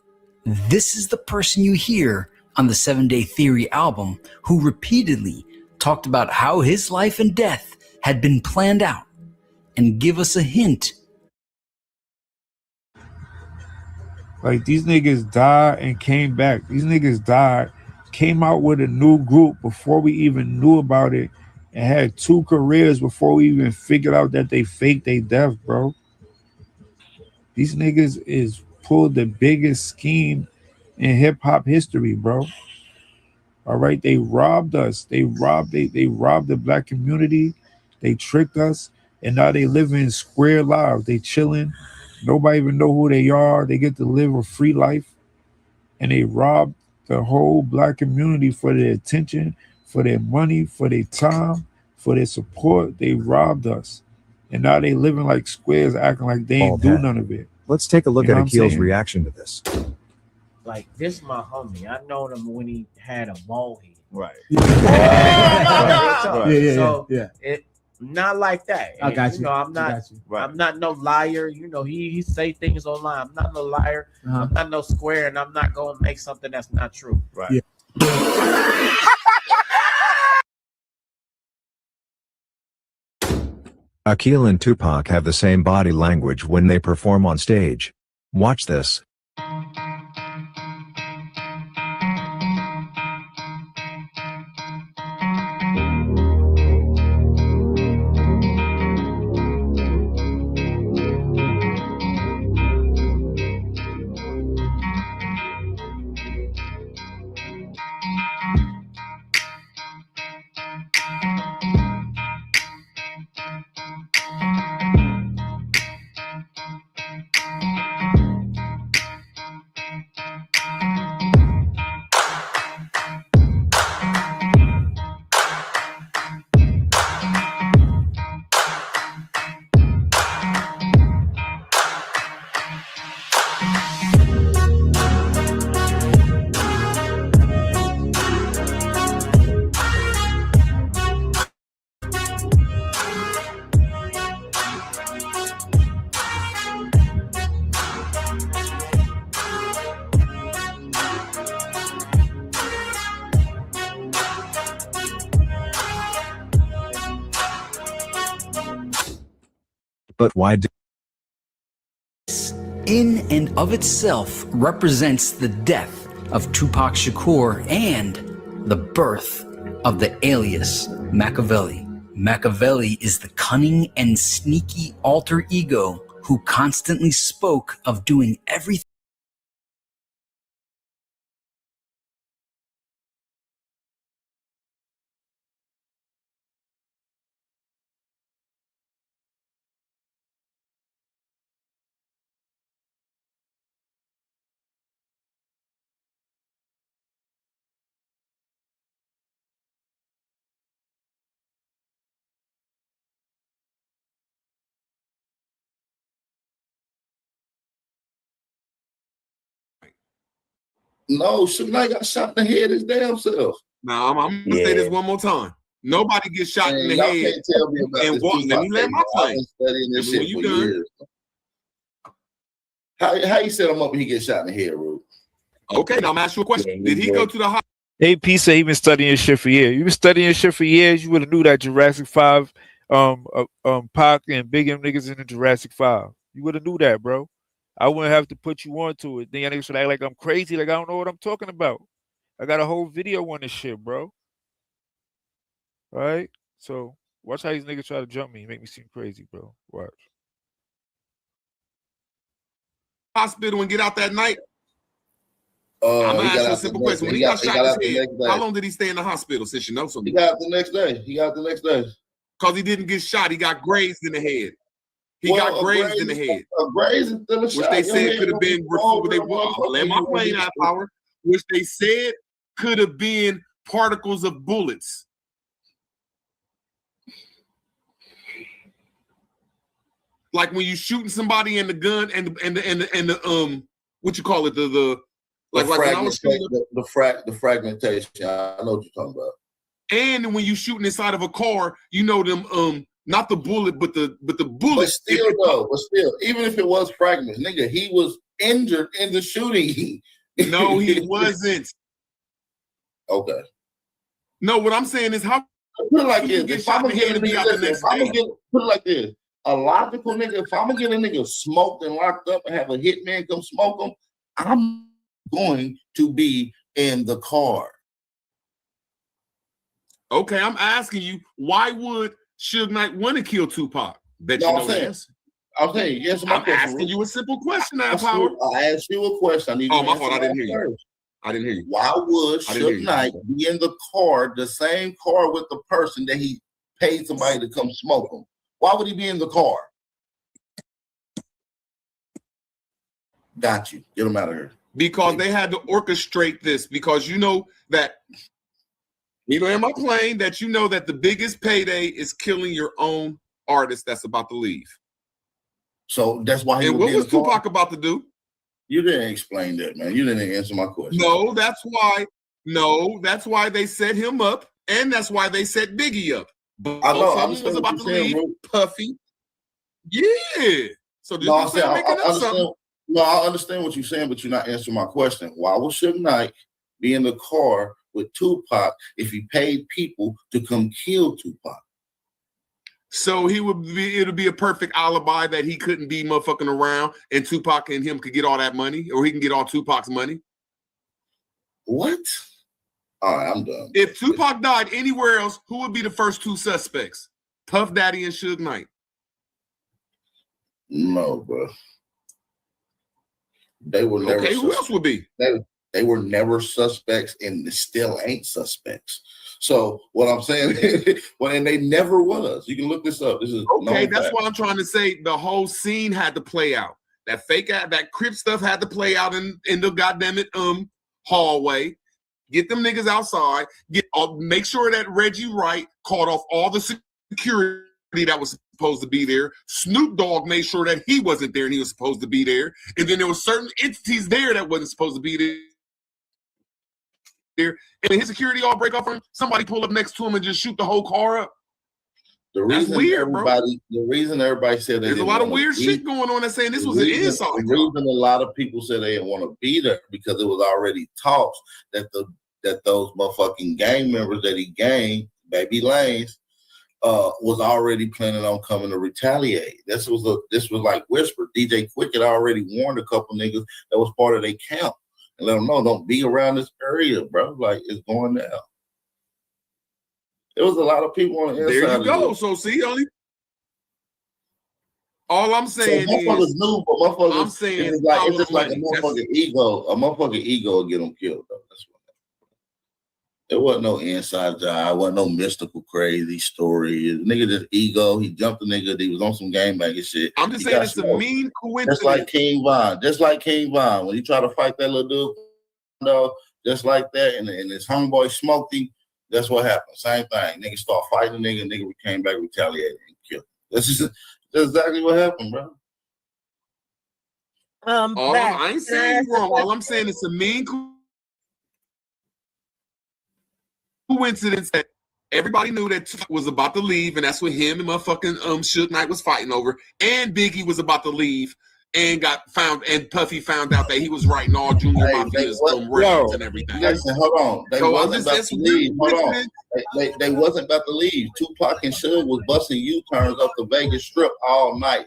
This is the person you hear on the 7 Day Theory album who repeatedly talked about how his life and death had been planned out and give us a hint. Like these niggas died and came back. These niggas died, came out with a new group before we even knew about it, and had 2 careers before we even figured out that they faked their death, bro. These niggas is pulled the biggest scheme in hip hop history, bro. All right, they robbed us. They robbed the black community. They tricked us, and now they living square lives. They chilling. Nobody even know who they are. They get to live a free life, and they robbed the whole black community for their attention, for their money, for their time, for their support. They robbed us, and now they living like squares, acting like they ain't do none of it. Let's take a look at Akil's reaction to this. Like, this my homie. I known him when he had a bald head. Right. Yeah. It not like that. I got you. You know, I'm not. I'm not no liar. You know, he say things online. I'm not no liar. I'm not no square, and I'm not gonna make something that's not true. Right. Akil and Tupac have the same body language when they perform on stage. Watch this. But why do in and of itself represents the death of Tupac Shakur and the birth of the alias Machiavelli. Machiavelli is the cunning and sneaky alter ego who constantly spoke of doing everything No, Suge Knight got shot in the head his damn self. Now I'm gonna say this one more time. Nobody gets shot in the y'all head. Can't tell me about And this walk. Let me land my I've plane. been studying this When shit you for done. years. How you set him up when he gets shot in the head, Rude? Okay, now I'm asking you a question. Did he go to the hospital? AP said he been studying this shit for years. You been studying this shit for years. You would have knew that Jurassic 5, Pac and Big M niggas in the Jurassic 5. You would have knew that, bro. I wouldn't have to put you onto it. Then y'all niggas should act like I'm crazy, like I don't know what I'm talking about. I got a whole video on this shit, bro. All right? So watch how these niggas try to jump me, make me seem crazy, bro. Watch. Hospital and get out that night? I'm gonna ask you a simple question. When he got shot in his head, how long did he stay in the hospital? Since you know something, He got out the next day. Because he didn't get shot. He got grazed in the head. He got grazed in the head. A graze is still a Which shot. they said could have been before they land my plane out power. Which they said could have been particles of bullets. Like when you shooting somebody in the gun and the what you call it, the like when I was shooting the fragmentation. I know what you're talking about. And when you shooting inside of a car, you know them not the bullet, but the bullet. But still, even if it was fragments, nigga, he was injured in the shooting. No, he wasn't. Okay. No, what I'm saying is how put it like this. If I'm gonna get a nigga, put it like this. A logical nigga, if I'm gonna get a nigga smoked and locked up and have a hitman come smoke him, I'm going to be in the car. Okay, I'm asking you, why would Suge Knight want to kill Tupac? Bet you know this. I'm saying, yes, I'm asking you a simple question now, Power. I asked you a question. My fault. I didn't hear you. I didn't hear you. Why would Suge Knight be in the car, the same car with the person that he paid somebody to come smoke him? Why would he be in the car? Got you. Get him out of here. Because they had to orchestrate this. Because you know that in my plane that you know that the biggest payday is killing your own artist that's about to leave. So that's why he. And what was Tupac about to do? You didn't explain that, man. You didn't answer my question. No, that's why. No, that's why they set him up, and that's why they set Biggie up. I know. I was about to leave. Puffy. Yeah. So this I understand what you're saying, but you're not answering my question. Why would Suge Knight be in the car with Tupac if he paid people to come kill Tupac? So it'll be a perfect alibi that he couldn't be motherfucking around and Tupac and him could get all that money, or he can get all Tupac's money. What? All right, I'm done. If Tupac died anywhere else, who would be the first two suspects? Puff Daddy and Suge Knight. No, bro. They were never. Okay, who else would be? They were never suspects, and still ain't suspects. So what I'm saying, and they never was. You can look this up. This is okay. That's what I'm trying to say. The whole scene had to play out. That that Crip stuff had to play out in the goddamn hallway. Get them niggas outside. Make sure that Reggie Wright called off all the security that was supposed to be there. Snoop Dogg made sure that he wasn't there and he was supposed to be there. And then there were certain entities there that wasn't supposed to be there. And his security all break off and somebody pull up next to him and just shoot the whole car up. That's weird, bro. The reason everybody said there's a lot of weird shit going on that's saying this was an insult. The reason a lot of people said they didn't want to be there because it was already talks that those motherfucking gang members that he gained, Baby Lanes, was already planning on coming to retaliate. This was like whispered. DJ Quick had already warned a couple niggas that was part of their camp and let them know don't be around this area, bro. Like it's going down. There was a lot of people on the inside. There you go. So see, All I'm saying so motherfuckers is, knew, but motherfuckers, I'm saying it's just like a motherfucking ego. A motherfucking ego will get them killed, though. That's what. There wasn't no inside job. Wasn't no mystical crazy story. The nigga just ego. He jumped the nigga. He was on some game banging shit. I'm just saying it's a mean coincidence. Just like King Von. Just like King Von. When he tried to fight that little dude, just like that, and his homeboy smoked him, that's what happened. Same thing. Nigga start fighting the nigga. Nigga came back, retaliated, and killed him. That's exactly what happened, bro. I ain't saying you wrong. All I'm saying it's a mean coincidence that everybody knew that Tupac was about to leave, and that's what him and motherfucking Suge Knight was fighting over. And Biggie was about to leave and got found, and Puffy found out that he was writing all Junior Mafia's records and everything. Listen, hold on. They wasn't about to leave. Hold on. They wasn't about to leave. Tupac and Suge was busting U-turns up the Vegas Strip all night.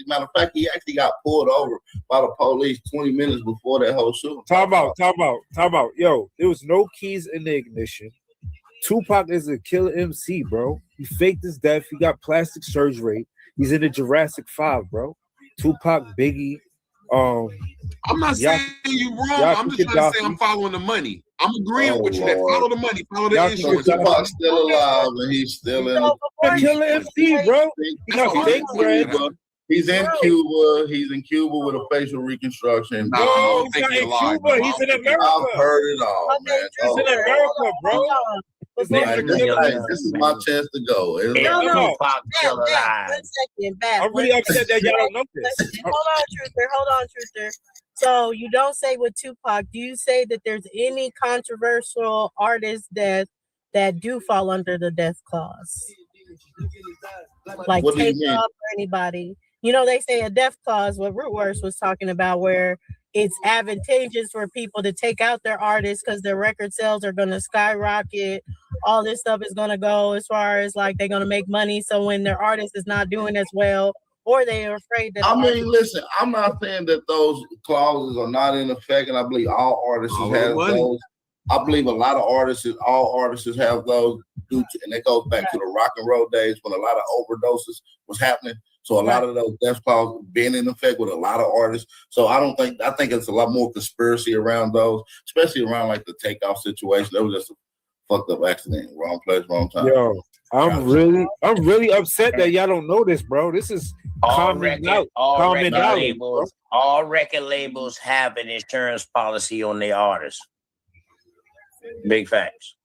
Matter of fact, he actually got pulled over by the police 20 minutes before that whole shooting. Time out. Yo, there was no keys in the ignition. Tupac is a killer MC, bro. He faked his death. He got plastic surgery. He's in the Jurassic 5, bro. Tupac, Biggie. I'm not saying you wrong. I'm just trying to say I'm following the money. I'm agreeing with you that follow the money, follow the insurance. Tupac's still alive and he's still in the killer MC, bro. He got fake bread. He's in Cuba. He's in Cuba with a facial reconstruction. No, he's not in Cuba. He's in America. I've heard it all, man. He's in America, bro. This is my chance to go. No. I'm really upset that y'all don't know this. Hold on, Truther. So you don't say with Tupac, do you say that there's any controversial artists that do fall under the death clause? Like Takeoff or anybody? You know, they say a death clause, what Rootworth was talking about, where it's advantageous for people to take out their artists because their record sales are going to skyrocket. All this stuff is going to go as far as like they're going to make money. So when their artist is not doing as well, or they are afraid that. I mean, listen, I'm not saying that those clauses are not in effect, and I believe all artists have those. I believe a lot of all artists have those, and it goes back to the rock and roll days when a lot of overdoses was happening. So a lot of those death clauses been in effect with a lot of artists. So I think it's a lot more conspiracy around those, especially around like the Takeoff situation. That was just a fucked up accident, wrong place, wrong time. Yo, I'm really upset that y'all don't know this, bro. This is all record labels have an insurance policy on their artists. Big facts.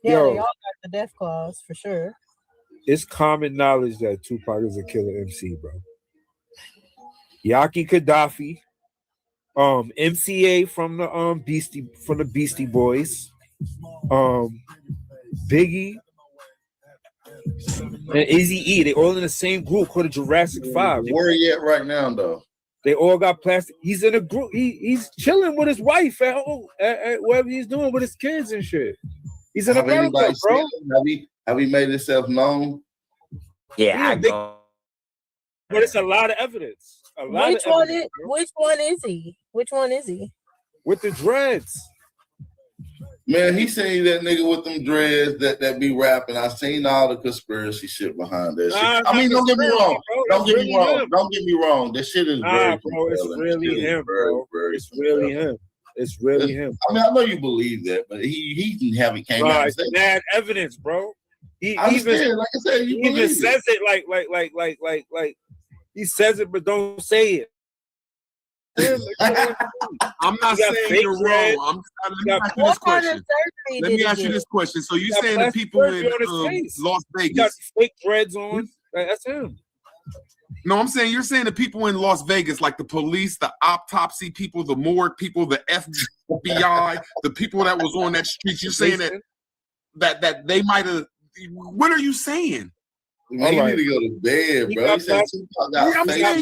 Yeah, they all got the death clause for sure. It's common knowledge that Tupac is a killer MC, bro. Yaki Gaddafi, MCA from the Beastie Boys, Biggie, and Eazy-E. They all in the same group called the Jurassic 5. Where are you at right now, though? They all got plastic. He's in a group. He's chilling with his wife at whatever he's doing with his kids and shit. He's in America, bro. Have he made himself known? Yeah, but it's a lot of evidence. Which one is he? Which one is he? With the dreads. Man, he seen that nigga with them dreads that be rapping. I seen all the conspiracy shit behind that shit. I mean, don't get me wrong. Don't get me wrong. This shit is very bro. It's really him, bro. It's really him. It's really him. I mean, I know you believe that, but he haven't came out. It's bad evidence, bro. He like I said, he even says it like he says it, but don't say it. I'm not saying you're wrong. Let me ask you this question. So you saying the people in Las Vegas got fake dreads on? That's him. No, I'm saying you're saying the people in Las Vegas, like the police, the autopsy people, the morgue people, the FBI, the people that was on that street. You're saying that they might have. What are you saying? Man, you need to go to bed, bro. I'm saying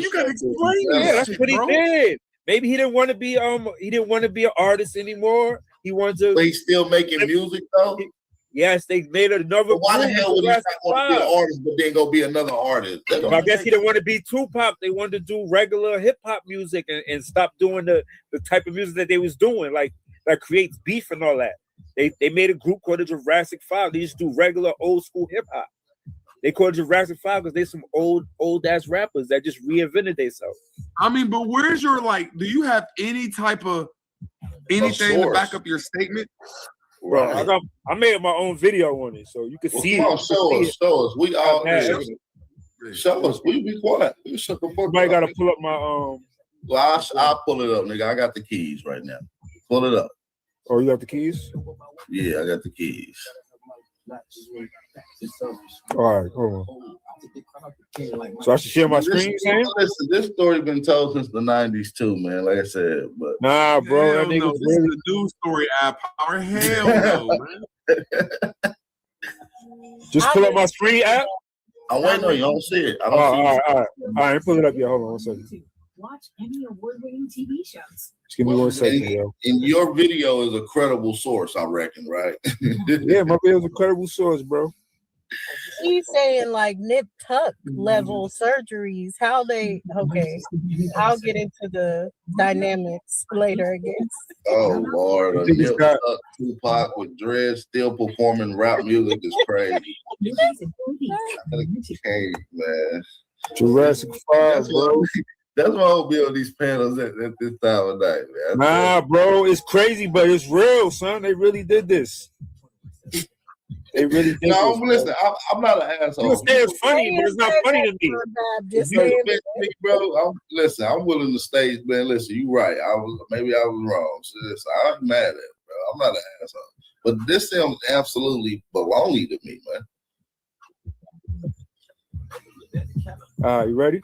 you gotta explain that. That's what he did. Maybe he didn't want to be an artist anymore. He wanted to. But he's still making music though. Yes, they made another. Why the hell would he not want to be an artist, but then go be another artist? I guess he didn't want to be Tupac. They wanted to do regular hip hop music and stop doing the type of music that they was doing, like that creates beef and all that. They made a group called the Jurassic 5. They just do regular old school hip hop. They call it Jurassic 5 because they some old ass rappers that just reinvented themselves. I mean, but where's your do you have any type of anything to back up your statement? Bro, I made my own video on it, so you can see come on, it. show us. We all show us. We be quiet. We shut the fuck up. I gotta pull up my Well, I'll pull it up, nigga. I got the keys right now. Pull it up. Oh, you got the keys? Yeah, I got the keys. All right, hold on. So I should share my screen, saying? Listen, this story been told since the 90s too, man. Like I said, but nah, bro, that nigga this is the news story app. Or hell no, man. Just pull up my screen app. I'm waiting on you. I don't see it. I don't see it. All right, pull it up. Yeah, hold on 1 second. Watch Emmy award-winning TV shows. Just give me 1 second, yo. And your video is a credible source, I reckon, right? Yeah, my video's a credible source, bro. He's saying like nip tuck level surgeries. How they I'll get into the dynamics later, I guess. Oh Lord, a nip tuck Tupac with dread still performing rap music is crazy. Hey, man. Jurassic 5, bro. That's why I'll be on these panels at this time of night, man. Nah, bro, it's crazy, but it's real, son. They really did this. They really did no, this. Listen, I'm not an asshole. You say it's funny, but it's not funny to me. Bro, I'm willing to stage, man. Listen, you right. Maybe I was wrong. So listen, I'm mad at it, bro. I'm not an asshole. But this sounds absolutely baloney to me, man. You ready?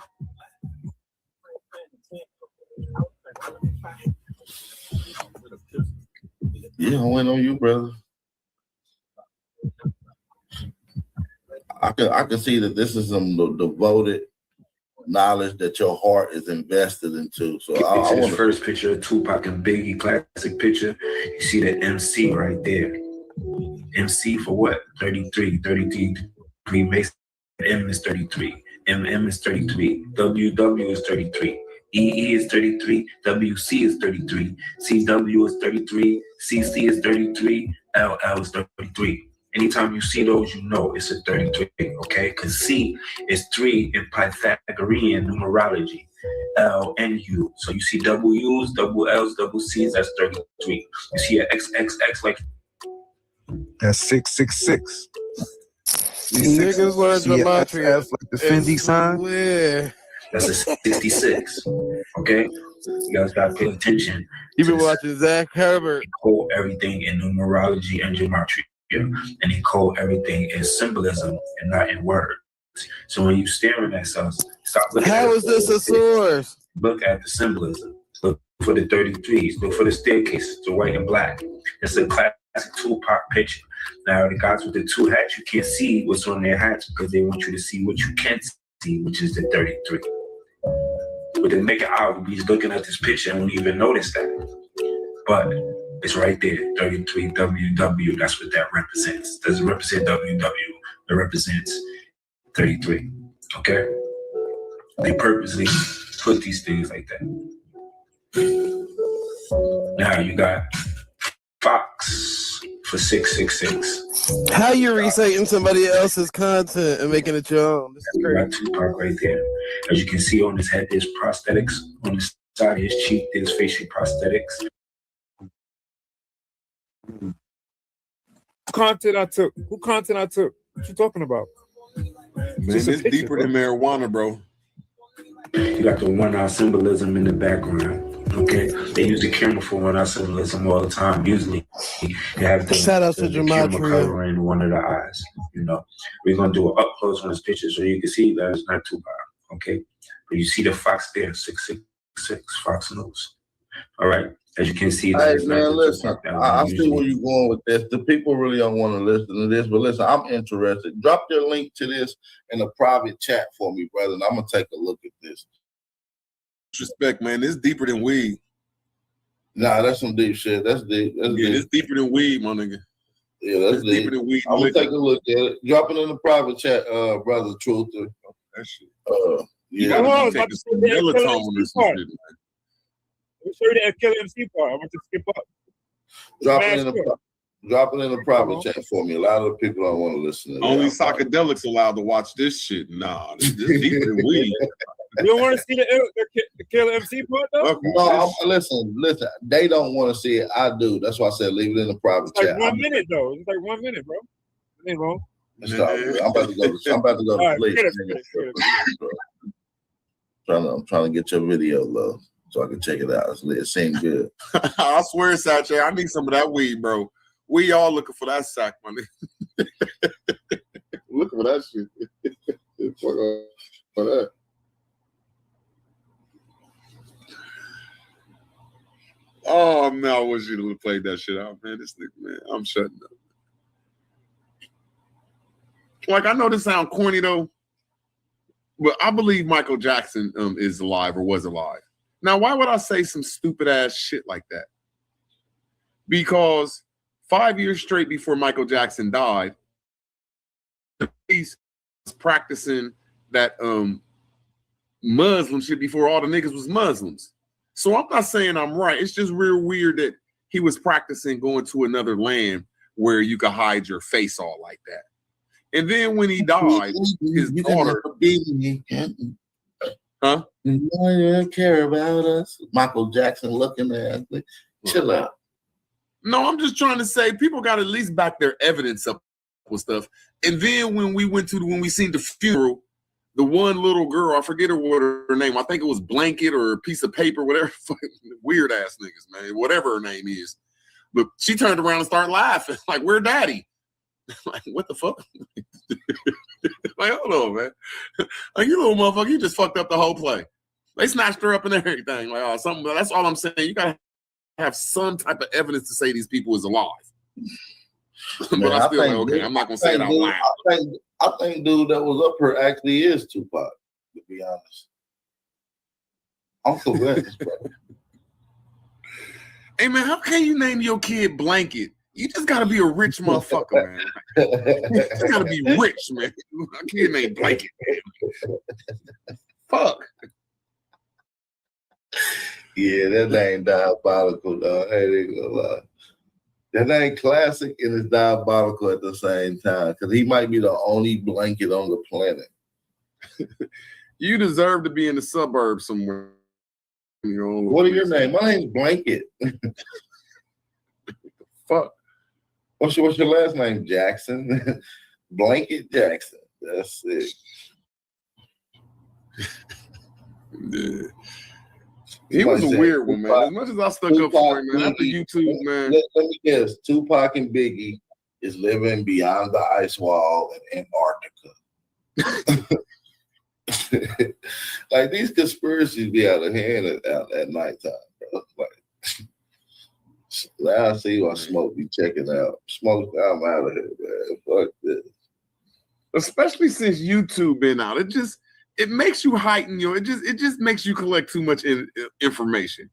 Yeah, I went on you, brother. I can see that this is some devoted knowledge that your heart is invested into. So I want the first picture of Tupac and Biggie, classic picture. You see the MC right there. MC for what? 33 Mason. M is 33. MM is 33. WW is 33. EE is 33. WC is 33. CW is 33. CC is 33. LL is 33. Anytime you see those, you know it's a 33, okay? Because C is 3 in Pythagorean numerology. L and U. So you see double U's, double L's, double C's, that's 33. You see an XXX like that's 666. Niggas learn gematria. Like the Fendi sign. Yeah. That's a 66. Okay? You guys gotta pay attention. You been watching Zach Herbert. Code everything in numerology and gematria. And he code everything in symbolism and not in words. So when you staring at something, stop looking How is this a source? Look at the symbolism. Look for the 33s. Look for the staircases, the white and black. It's a classic Tupac picture. Now the guys with the 2 hats, you can't see what's on their hats because they want you to see what you can't see, which is the 33. But the naked eye would be looking at this picture and won't even notice that. But it's right there, 33 WW. That's what that represents. Doesn't represent WW. It represents 33. Okay? They purposely put these things like that. Now you got Fox for 666. How you reciting somebody else's content and making it your own? This is crazy. Got Tupac right there. As you can see on his head, there's prosthetics. On the side of his cheek, there's facial prosthetics. Who content I took? What you talking about? Man, it's deeper than marijuana, bro. You got the 1-eye symbolism in the background. Okay, they use the camera for 1-eye symbolism all the time. Usually, you have the camera covering one of the eyes. You know, we're gonna do an up close on this picture so you can see that it's not Tupac. Okay, but you see the Fox there, 666 Fox News. All right. As you can see, hey man, listen. I see where you're going with this. The people really don't want to listen to this, but listen, I'm interested. Drop your link to this in a private chat for me, brother, and I'm gonna take a look at this. Respect, man. It's deeper than weed. Nah, that's some deep shit. That's deep. It's deeper than weed, my nigga. Yeah, that's deep. Deeper than weed. I'm gonna take a look at it. Drop it in the private chat, brother Truther. That shit. Yeah. I'm taking some melatonin or some shit, man. Show you that Killer MC part. I'm going to skip up. Drop it in the Drop it in the private chat for me. A lot of people don't want to listen to that. Only psychedelics allowed to watch this shit. Nah, this deeper than weed. You don't want to see the Killer MC part though? No, listen. They don't want to see it. I do. That's why I said leave it in the private It's like chat. 1 minute though. It's like 1 minute, bro. It ain't wrong. Stop. I'm about to go to sleep. I'm trying to get your video, love, so I can check it out. It seems good. I swear, Satche, I need some of that weed, bro. We all looking for that sack money. Look for that shit. Fuck for that. Oh man, I wish you would have played that shit out, man. This nigga, man, I'm shutting up. Like, I know this sound corny though, but I believe Michael Jackson is alive or was alive. Now, why would I say some stupid ass shit like that? Because 5 years straight before Michael Jackson died, he's practicing that Muslim shit before all the niggas was Muslims. So I'm not saying I'm right. It's just real weird that he was practicing going to another land where you could hide your face all like that. And then when he died, his daughter, huh? You don't care about us. Michael Jackson looking at me. Chill out. No, I'm just trying to say people got to at least back their evidence up with stuff. And then when we seen the funeral, the one little girl, I forget what her name. I think it was Blanket or a piece of paper, whatever. Weird ass niggas, man. Whatever her name is. But she turned around and started laughing. Like, where daddy? Like, what the fuck? Like, hold on, man. Like, you little motherfucker, you just fucked up the whole play. They snatched her up and everything. Like, oh, something. That's all I'm saying. You gotta have some type of evidence to say these people is alive. But Man, I still like, okay, I'm not gonna say it out loud. I think dude that was up here actually is Tupac, to be honest. I'm convinced, bro. Hey man, how can you name your kid Blanket? You just gotta be a rich motherfucker, man. You just gotta be rich, man. My kid named Blanket. Fuck. Yeah, that ain't diabolical, dog. I ain't gonna lie. That ain't classic and it's diabolical at the same time because he might be the only blanket on the planet. You deserve to be in the suburbs somewhere. What are your name? My name's Blanket. Fuck. What's your last name? Jackson. Blanket Jackson. That's it. Yeah. He was a weird one, man. As much as I stuck up for him, man, after YouTube, man. Let me guess. Tupac and Biggie is living beyond the ice wall in Antarctica. Like, these conspiracies be out of hand at nighttime, bro. Like, now I see why Smoke be checking out. Smoke, I'm out of here, man. Fuck this. Especially since YouTube been out, it makes you heighten it just makes you collect too much information.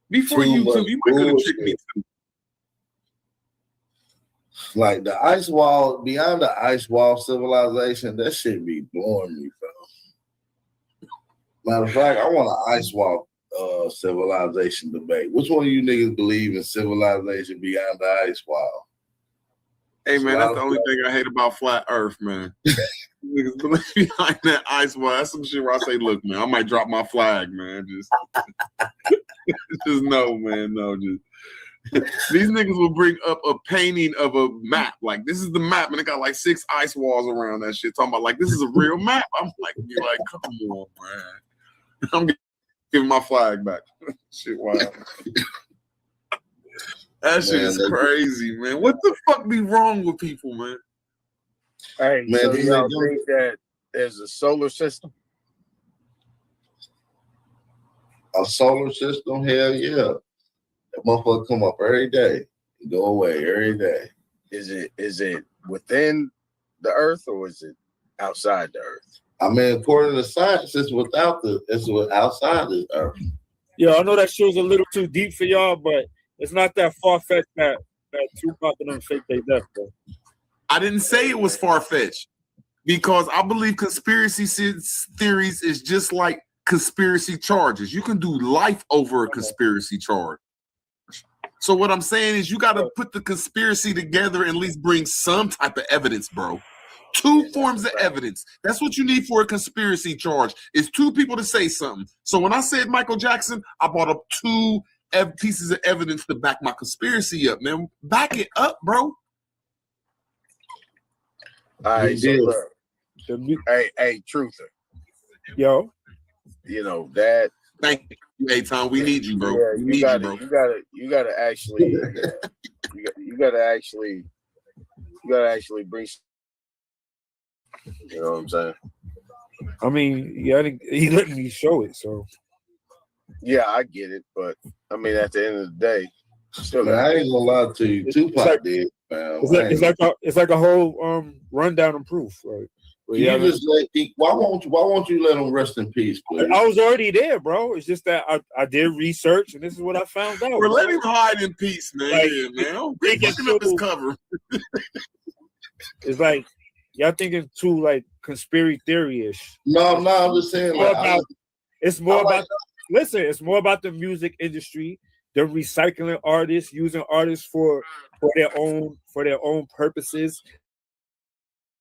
Before YouTube, you might could have tricked me too. Like the ice wall, beyond the ice wall civilization, that shit be blowing me, bro. Matter of fact, I want an ice wall civilization debate. Which one of you niggas believe in civilization beyond the ice wall? Hey man, that's the only thing I hate about flat Earth, man. Niggas believe behind that ice wall. That's some shit where I say, look, man, I might drop my flag, man. Just no, man, no, just these niggas will bring up a painting of a map. Like, this is the map, and it got like 6 ice walls around that shit. Talking about like this is a real map. I'm like, come on, man. I'm giving my flag back. Shit, wow. That shit is crazy, man. What the fuck be wrong with people, man? Hey, Man, so y'all think that there's a solar system? A solar system? Hell yeah. That motherfucker come up every day and go away every day. Is it within the Earth or is it outside the Earth? I mean, according to science, it's outside the Earth. Yeah, I know that show's a little too deep for y'all, but it's not that far-fetched that Tupac and them fake their death, bro. I didn't say it was far-fetched because I believe conspiracy theories is just like conspiracy charges. You can do life over a conspiracy charge. So what I'm saying is you got to put the conspiracy together and at least bring some type of evidence, bro. Two forms of evidence. That's what you need for a conspiracy charge. Is two people to say something. So when I said Michael Jackson, I brought up two pieces of evidence to back my conspiracy up, man. Back it up, bro. All right, so look. Hey, Truther. Yo. You know that. Thank you, hey Tom. We need you, bro. Yeah, we need you, bro. You gotta actually, you gotta actually bring. You know what I'm saying? I mean, yeah, he let me show it, so. Yeah, I get it, but I mean, at the end of the day, still, I ain't gonna lie to you. Tupac did, man. It's like a whole rundown and proof. Right? Why won't you let him rest in peace, please? I was already there, bro. It's just that I did research, and this is what I found out. We're letting him hide in peace, man. Like, man. Picking up his cover. It's like y'all thinking too like conspiracy theory-ish. No, I'm just saying. It's more about. Listen, it's more about the music industry. They're recycling artists, using artists for their own purposes,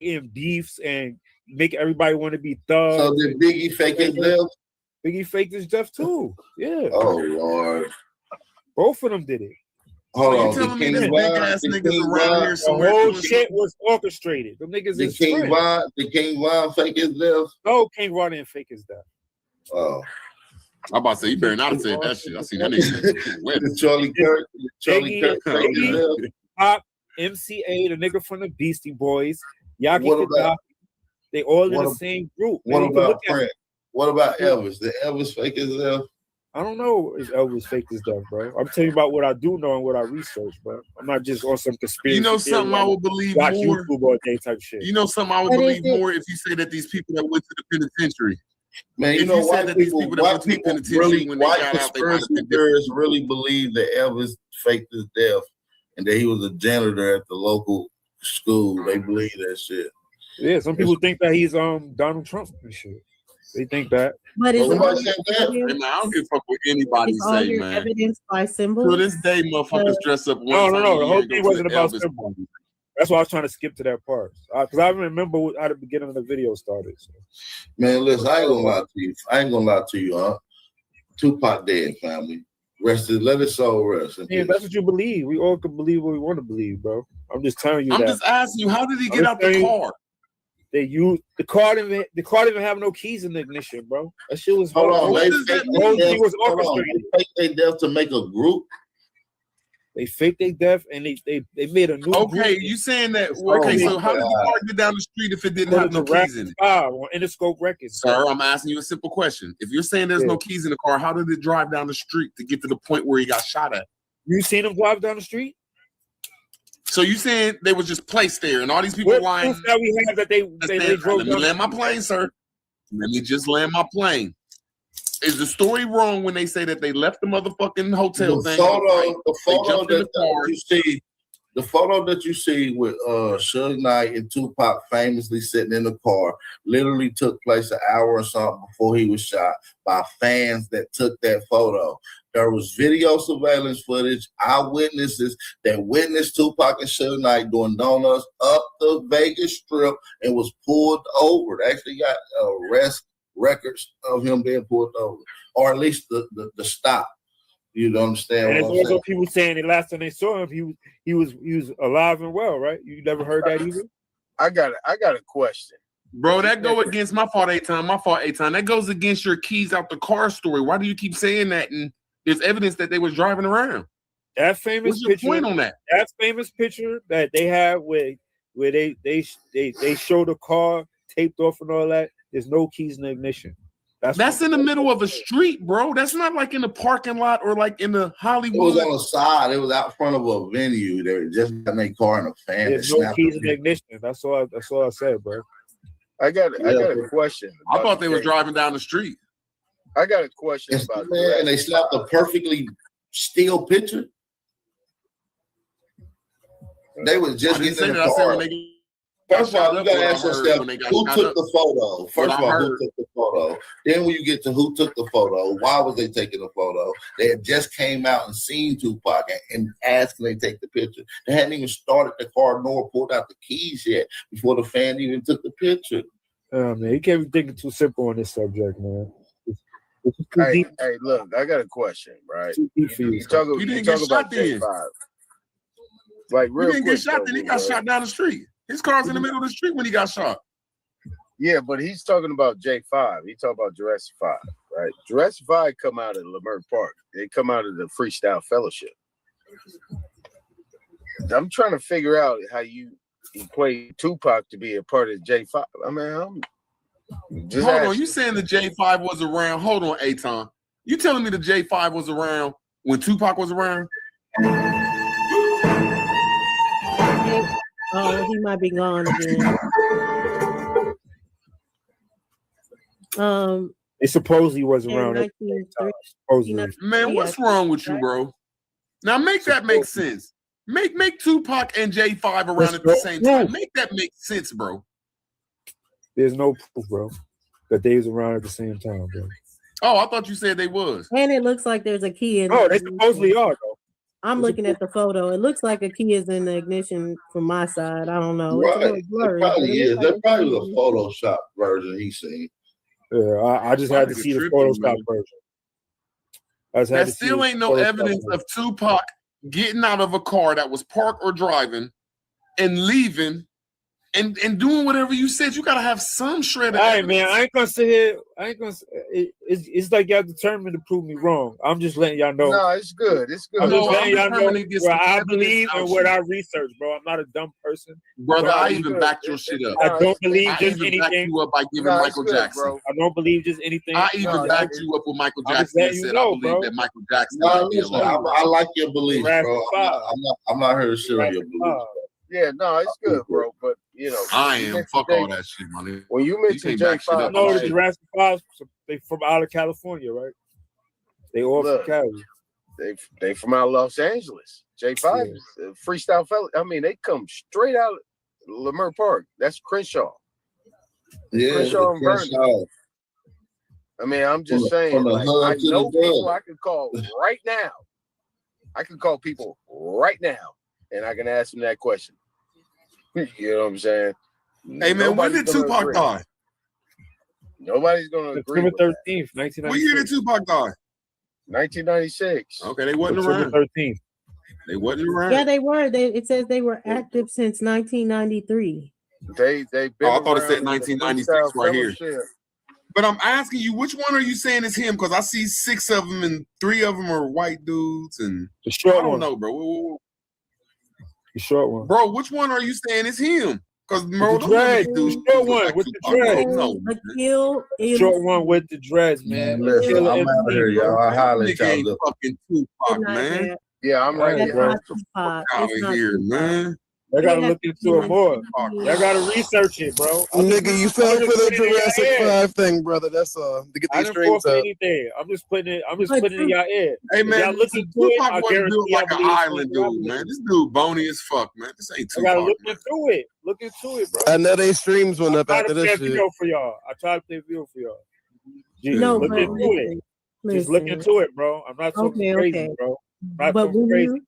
in beefs, and make everybody want to be thugs. So did Biggie fake his death? Biggie faked his death too. Yeah. Oh Lord. Both of them did it. Hold on. You telling me this big ass niggas around here somewhere? The whole shit was orchestrated. Them niggas is King Von, did King Von fake his death? No, King Von didn't fake his death. Oh. I'm about to say, you better not have said that shit. I seen that nigga. Charlie Kirk fake his death. Pop, MCA, the nigga from the Beastie Boys. Y'all they all in the same group. What about Prince? What about Elvis? Did Elvis fake his death? I don't know if Elvis faked his death, bro. I'm telling you about what I do know and what I research, bro. I'm not just on some conspiracy. You know something I would believe watch more? YouTube all day type shit. You know something I would believe more if you say that these people that went to the penitentiary. Man, you know, white people really, white conspiracy theorists really believe that Elvis faked his death and that he was a janitor at the local school. They believe that shit. Yeah, some people think that he's Donald Trump and shit. They think that. But is somebody said that? Hey, man, I don't give a fuck what anybody say, man. Evidence by symbols. To this day, motherfuckers dress up. No. The whole thing wasn't about symbols. That's why I was trying to skip to that part. Because I remember how the beginning of the video started. So. Man, listen, I ain't gonna lie to you. Huh? Tupac dead, family. Rested, let his soul rest. Yeah, that's what you believe. We all can believe what we want to believe, bro. I'm just telling you. I'm just asking you, how did he get out the car? They used the car didn't have no keys in the ignition, bro. That shit was hold on. They was orchestrated. They faked their death to make a group. They faked their death and they made a new group. You saying that? Okay, so how did the car get down the street if it didn't have no keys in it? On Interscope Records. Sir, I'm asking you a simple question. If you're saying there's no keys in the car, how did it drive down the street to get to the point where he got shot at? You seen him drive down the street? So you saying they were just placed there and all these people lying? That we have that they drove. Let me land my plane, sir. Let me just land my plane. Is the story wrong when they say that they left the motherfucking hotel thing? The photo that you see with Suge Knight and Tupac famously sitting in the car literally took place an hour or something before he was shot by fans that took that photo. There was video surveillance footage, eyewitnesses that witnessed Tupac and Suge Knight doing donuts up the Vegas Strip and was pulled over. They actually got arrest records of him being pulled over, or at least the stop. You don't understand? And there's also people saying the last time they saw him, he was alive and well, right? You never heard that either? I got a question. Bro, that go against my fault 8 times. That goes against your keys out the car story. Why do you keep saying that? And there's evidence that they was driving around. That famous What's your picture point on that? That famous picture that they have where they show the car taped off and all that. There's no keys in the ignition. That's in the middle of a street, bro. That's not like in the parking lot or like in the Hollywood. It was on the side. It was out front of a venue. They were just got their car in a fan. There's no keys in the ignition. That's all I said, bro. I got a question. I thought they were driving down the street. I got a question about that. And they slapped a perfectly still picture. They was just getting in the car. First of all, you gotta ask yourself when they got who shot took up. the photo. First of all, who took the photo? Then when you get to who took the photo, why was they taking the photo? They had just came out and seen Tupac and asked them they take the picture. They hadn't even started the car nor pulled out the keys yet before the fan even took the picture. Man, you can't be thinking too simple on this subject, man. It's too Hey, deep. hey, look, I got a question, right? Too deep for you. You talk about then. J5. Like, He real didn't quick, get shot, then he got shot down the street. His car's in the middle of the street when he got shot. Yeah, but he's talking about J5. He talking about Jurassic 5, right? Jurassic 5 come out of Leimert Park. They come out of the Freestyle Fellowship. I'm trying to figure out how you equate Tupac to be a part of J5. I mean, I'm just Hold on, asking. you saying the J5 was around? Hold on, Aton. You telling me the J5 was around when Tupac was around? Oh, he might be gone again. It supposedly was around in that 1903. Man, what's wrong with you, bro? Now make that make sense. Make Tupac and J5 around at the same time. Make that make sense, bro. There's no proof, bro, that they was around at the same time, bro. Oh, I thought you said they was. And it looks like there's a key in. No, they supposedly are, though. I'm looking at the photo. It looks like a key is in the ignition from my side. I don't know. It's a Right. little blurry. It probably but it is. looks like That probably a was key. a Photoshop version he seen. Yeah, I just had to see the Photoshop version. That still ain't no evidence of Tupac getting out of a car that was parked or driving and leaving and doing whatever you said. You gotta have some shred of All right, evidence. man. I ain't gonna sit here. I ain't gonna. It's like y'all determined to prove me wrong. I'm just letting y'all know. No, it's good. It's good. I'm just letting y'all know determined to get what some I evidence believe out and what you. I research, bro. I'm not a dumb person, Brother, But I I'm even good. backed your shit up. I don't believe I just even backed anything. you up by giving Nah, Michael it's good, Jackson. bro. I don't believe just anything. I even No, backed you up with Michael I'm just Jackson and letting you said know, I believe bro. that Michael Jackson No, might be listen, alive. I like your beliefs, Jurassic bro. 5. I'm not here to shit on your beliefs. Yeah, no, it's good, bro. But you know, I you am. mentioned Fuck J- all that shit, man. when you mentioned can't back shit J5, up. No, the like, Jurassic 5, they from out of California, right? They all from look, Cali. they from out of Los Angeles. J5 is Freestyle Fellow. I mean, they come straight out of Leimert Park. That's Crenshaw. Yeah, Crenshaw and Vernon. Crenshaw. I mean, I'm just From saying, the like, hood I to the know people hood. I could call right now. I can call people right now, and I can ask them that question. You know what I'm saying? Hey man, when Nobody's did gonna Tupac agree. die? Nobody's gonna agree September with that. 13th, What year did 1996. Tupac die? 1996. Okay, they wasn't September around. 13th. They wasn't around. Yeah, they were. It says they were active since 1993. They've been Oh, I thought it said around in the 1996 Freestyle right here. Fellowship. But I'm asking you, which one are you saying is him? Because I see 6 of them and 3 of them are white dudes, and The short I don't one. know, bro. The short one. Bro, which one are you saying is him? Because With bro, the those dreads. other The dudes short look one like with the Tupac. dreads. No, Akil Short one with the dreads, man. Listen, Killer I'm out MC, here, bro. y'all. I holler at nigga y'all. ain't Look. fucking Tupac, man. Yeah, I'm right That's here. bro. not Tupac. Out It's of not here, Tupac. man. Y'all gotta It look has into it to more. be Y'all gotta research it, bro. Nigga, you fell I'm for just the putting it in Jurassic your head. 5 thing, brother. That's to get I these didn't streams forfeit up. anything. I'm just putting it But in your head. Hey If man, y'all look listen, into it, Tupac I wasn't guarantee built y'all like an believe the same island thing I dude, man. believe. This dude bony as fuck, man. This ain't I gotta Tupac, look man. into it. Look into it, bro. I know they streams went I up try after to play this a shit. video for y'all. I try to play a video for y'all. Just No, look but into it. Just look listen. into it, bro. I'm not talking Okay, crazy, okay. bro. I'm not But talking crazy.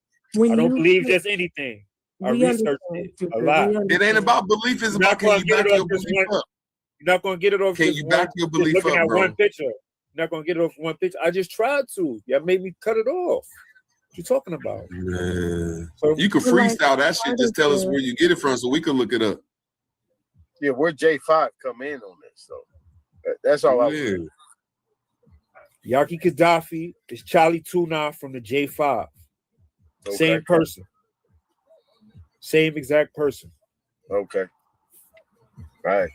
I don't believe you, just anything. I we researched understand, it a Trooper, lot. we It ain't understand. about belief, it's You're not about can gonna you get it back off your just belief one. up? You're not gonna get it off Can just you one. back your Just belief looking up, at bro? one picture. You're not gonna get it off one picture. I just tried to. Y'all made me cut it off. What you talking about? Man. So You can So, like, freestyle that shit. part Just of tell us the- where you get it from so we can look it up. Yeah, where J5 come in on this, though. That's all I was. Yeah. Yaki Gaddafi is Charlie Tuna from the J5. Okay. Same person. Same exact person. Okay. All right.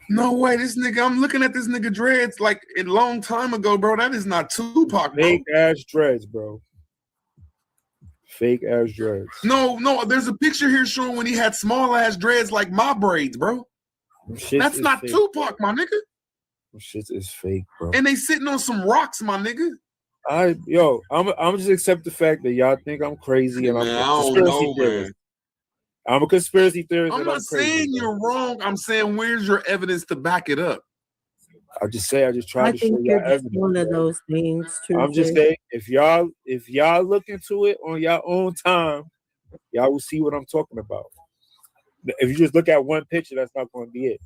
No way, this nigga. I'm looking at this nigga dreads like a long time ago, bro. That is not Tupac, bro. Fake ass dreads, bro. Fake ass dreads. No, there's a picture here showing when he had small ass dreads like my braids, bro. That's not fake, Tupac, bro. my nigga. Shit is fake, bro. And they sitting on some rocks, my nigga. I'm just accept the fact that y'all think I'm crazy and Man, I'm I a don't conspiracy know, theorist. man. I'm a conspiracy theorist. I'm not saying you're wrong. I'm saying where's your evidence to back it up? I just tried I to show think y'all you're just evidence. one of those things. I'm just saying, if y'all look into it on your own time, y'all will see what I'm talking about. If you just look at one picture, that's not going to be it.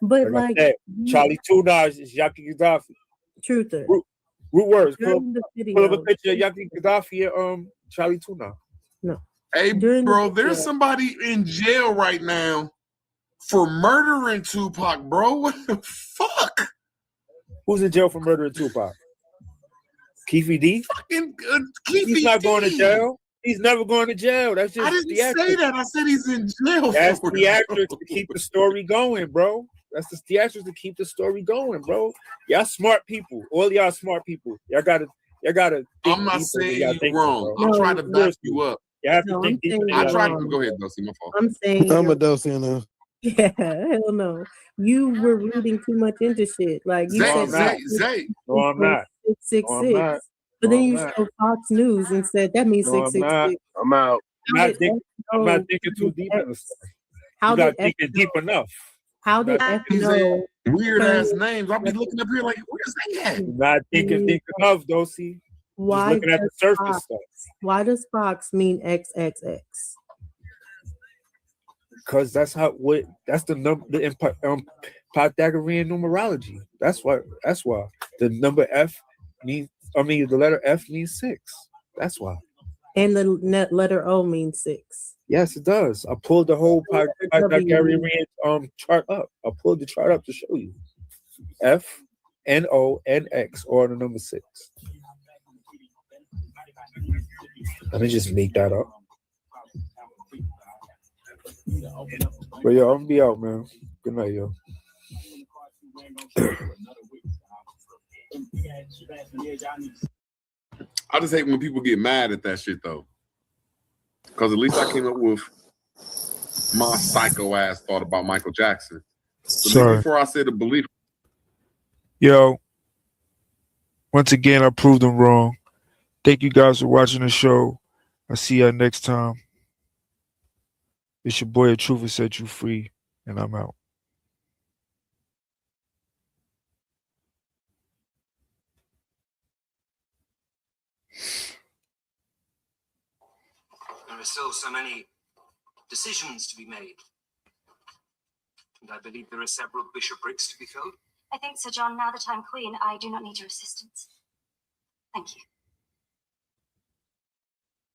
But I said, Charlie Tuna is Yaki Gaddafi. Truther. Root words. Pull During the up a video, picture of Yaki Gaddafi and Charlie Tuna. No. Hey, During the bro, video- there's somebody in jail right now for murdering Tupac, bro. What the fuck? Who's in jail for murdering Tupac? Keefe D? Fucking Keefe He's not going to D. jail. He's never going to jail. That's just I didn't theatrics. say that. I said he's in jail. That's for it, theatrics bro. to keep the story going, bro. That's the theatrics to keep the story going, bro. Y'all smart people. All y'all smart people. Y'all gotta think I'm not deeper than saying y'all you're thinking, wrong. bro. I'm trying to back you up. You have to No, think I'm deeper saying than I y'all tried thinking. to go ahead, Dusty. My fault. I'm saying I'm you're- a Dosey now. Yeah, hell no. You were reading too much into shit. Like you said, Zay. No, I'm not. 666. No, I'm not. But No, then I'm you not. showed Fox News and said that means No, I'm not. 666. I'm out. I'm not thinking too deep in the stuff. How You got did to think deep enough. How did Not F thinking know? Weird ass names. I'll be looking up here like, where's that at? You're not thinking deep enough, Dosey. Just Why looking at the does surface Fox, stuff. why does Fox mean XXX? Because that's the number in Pythagorean numerology. That's why the number F means. The letter F means 6. That's why. And the letter O means 6. Yes, it does. I pulled the whole Pythagorean chart up. I pulled the chart up to show you. F, N, O, and X are the number 6. Let me just make that up. But yo, I'm gonna be out, man. Good night, yo. I just hate when people get mad at that shit though. Because at least I came up with my psycho ass thought about Michael Jackson. So Sorry. before I said the belief. Yo, once again, I proved them wrong. Thank you guys for watching the show. I'll see y'all next time. It's your boy Atruthersetyoufree, and I'm out. There are still so many decisions to be made. And I believe there are several bishoprics to be filled. I think, Sir John, now that I'm queen, I do not need your assistance. Thank you.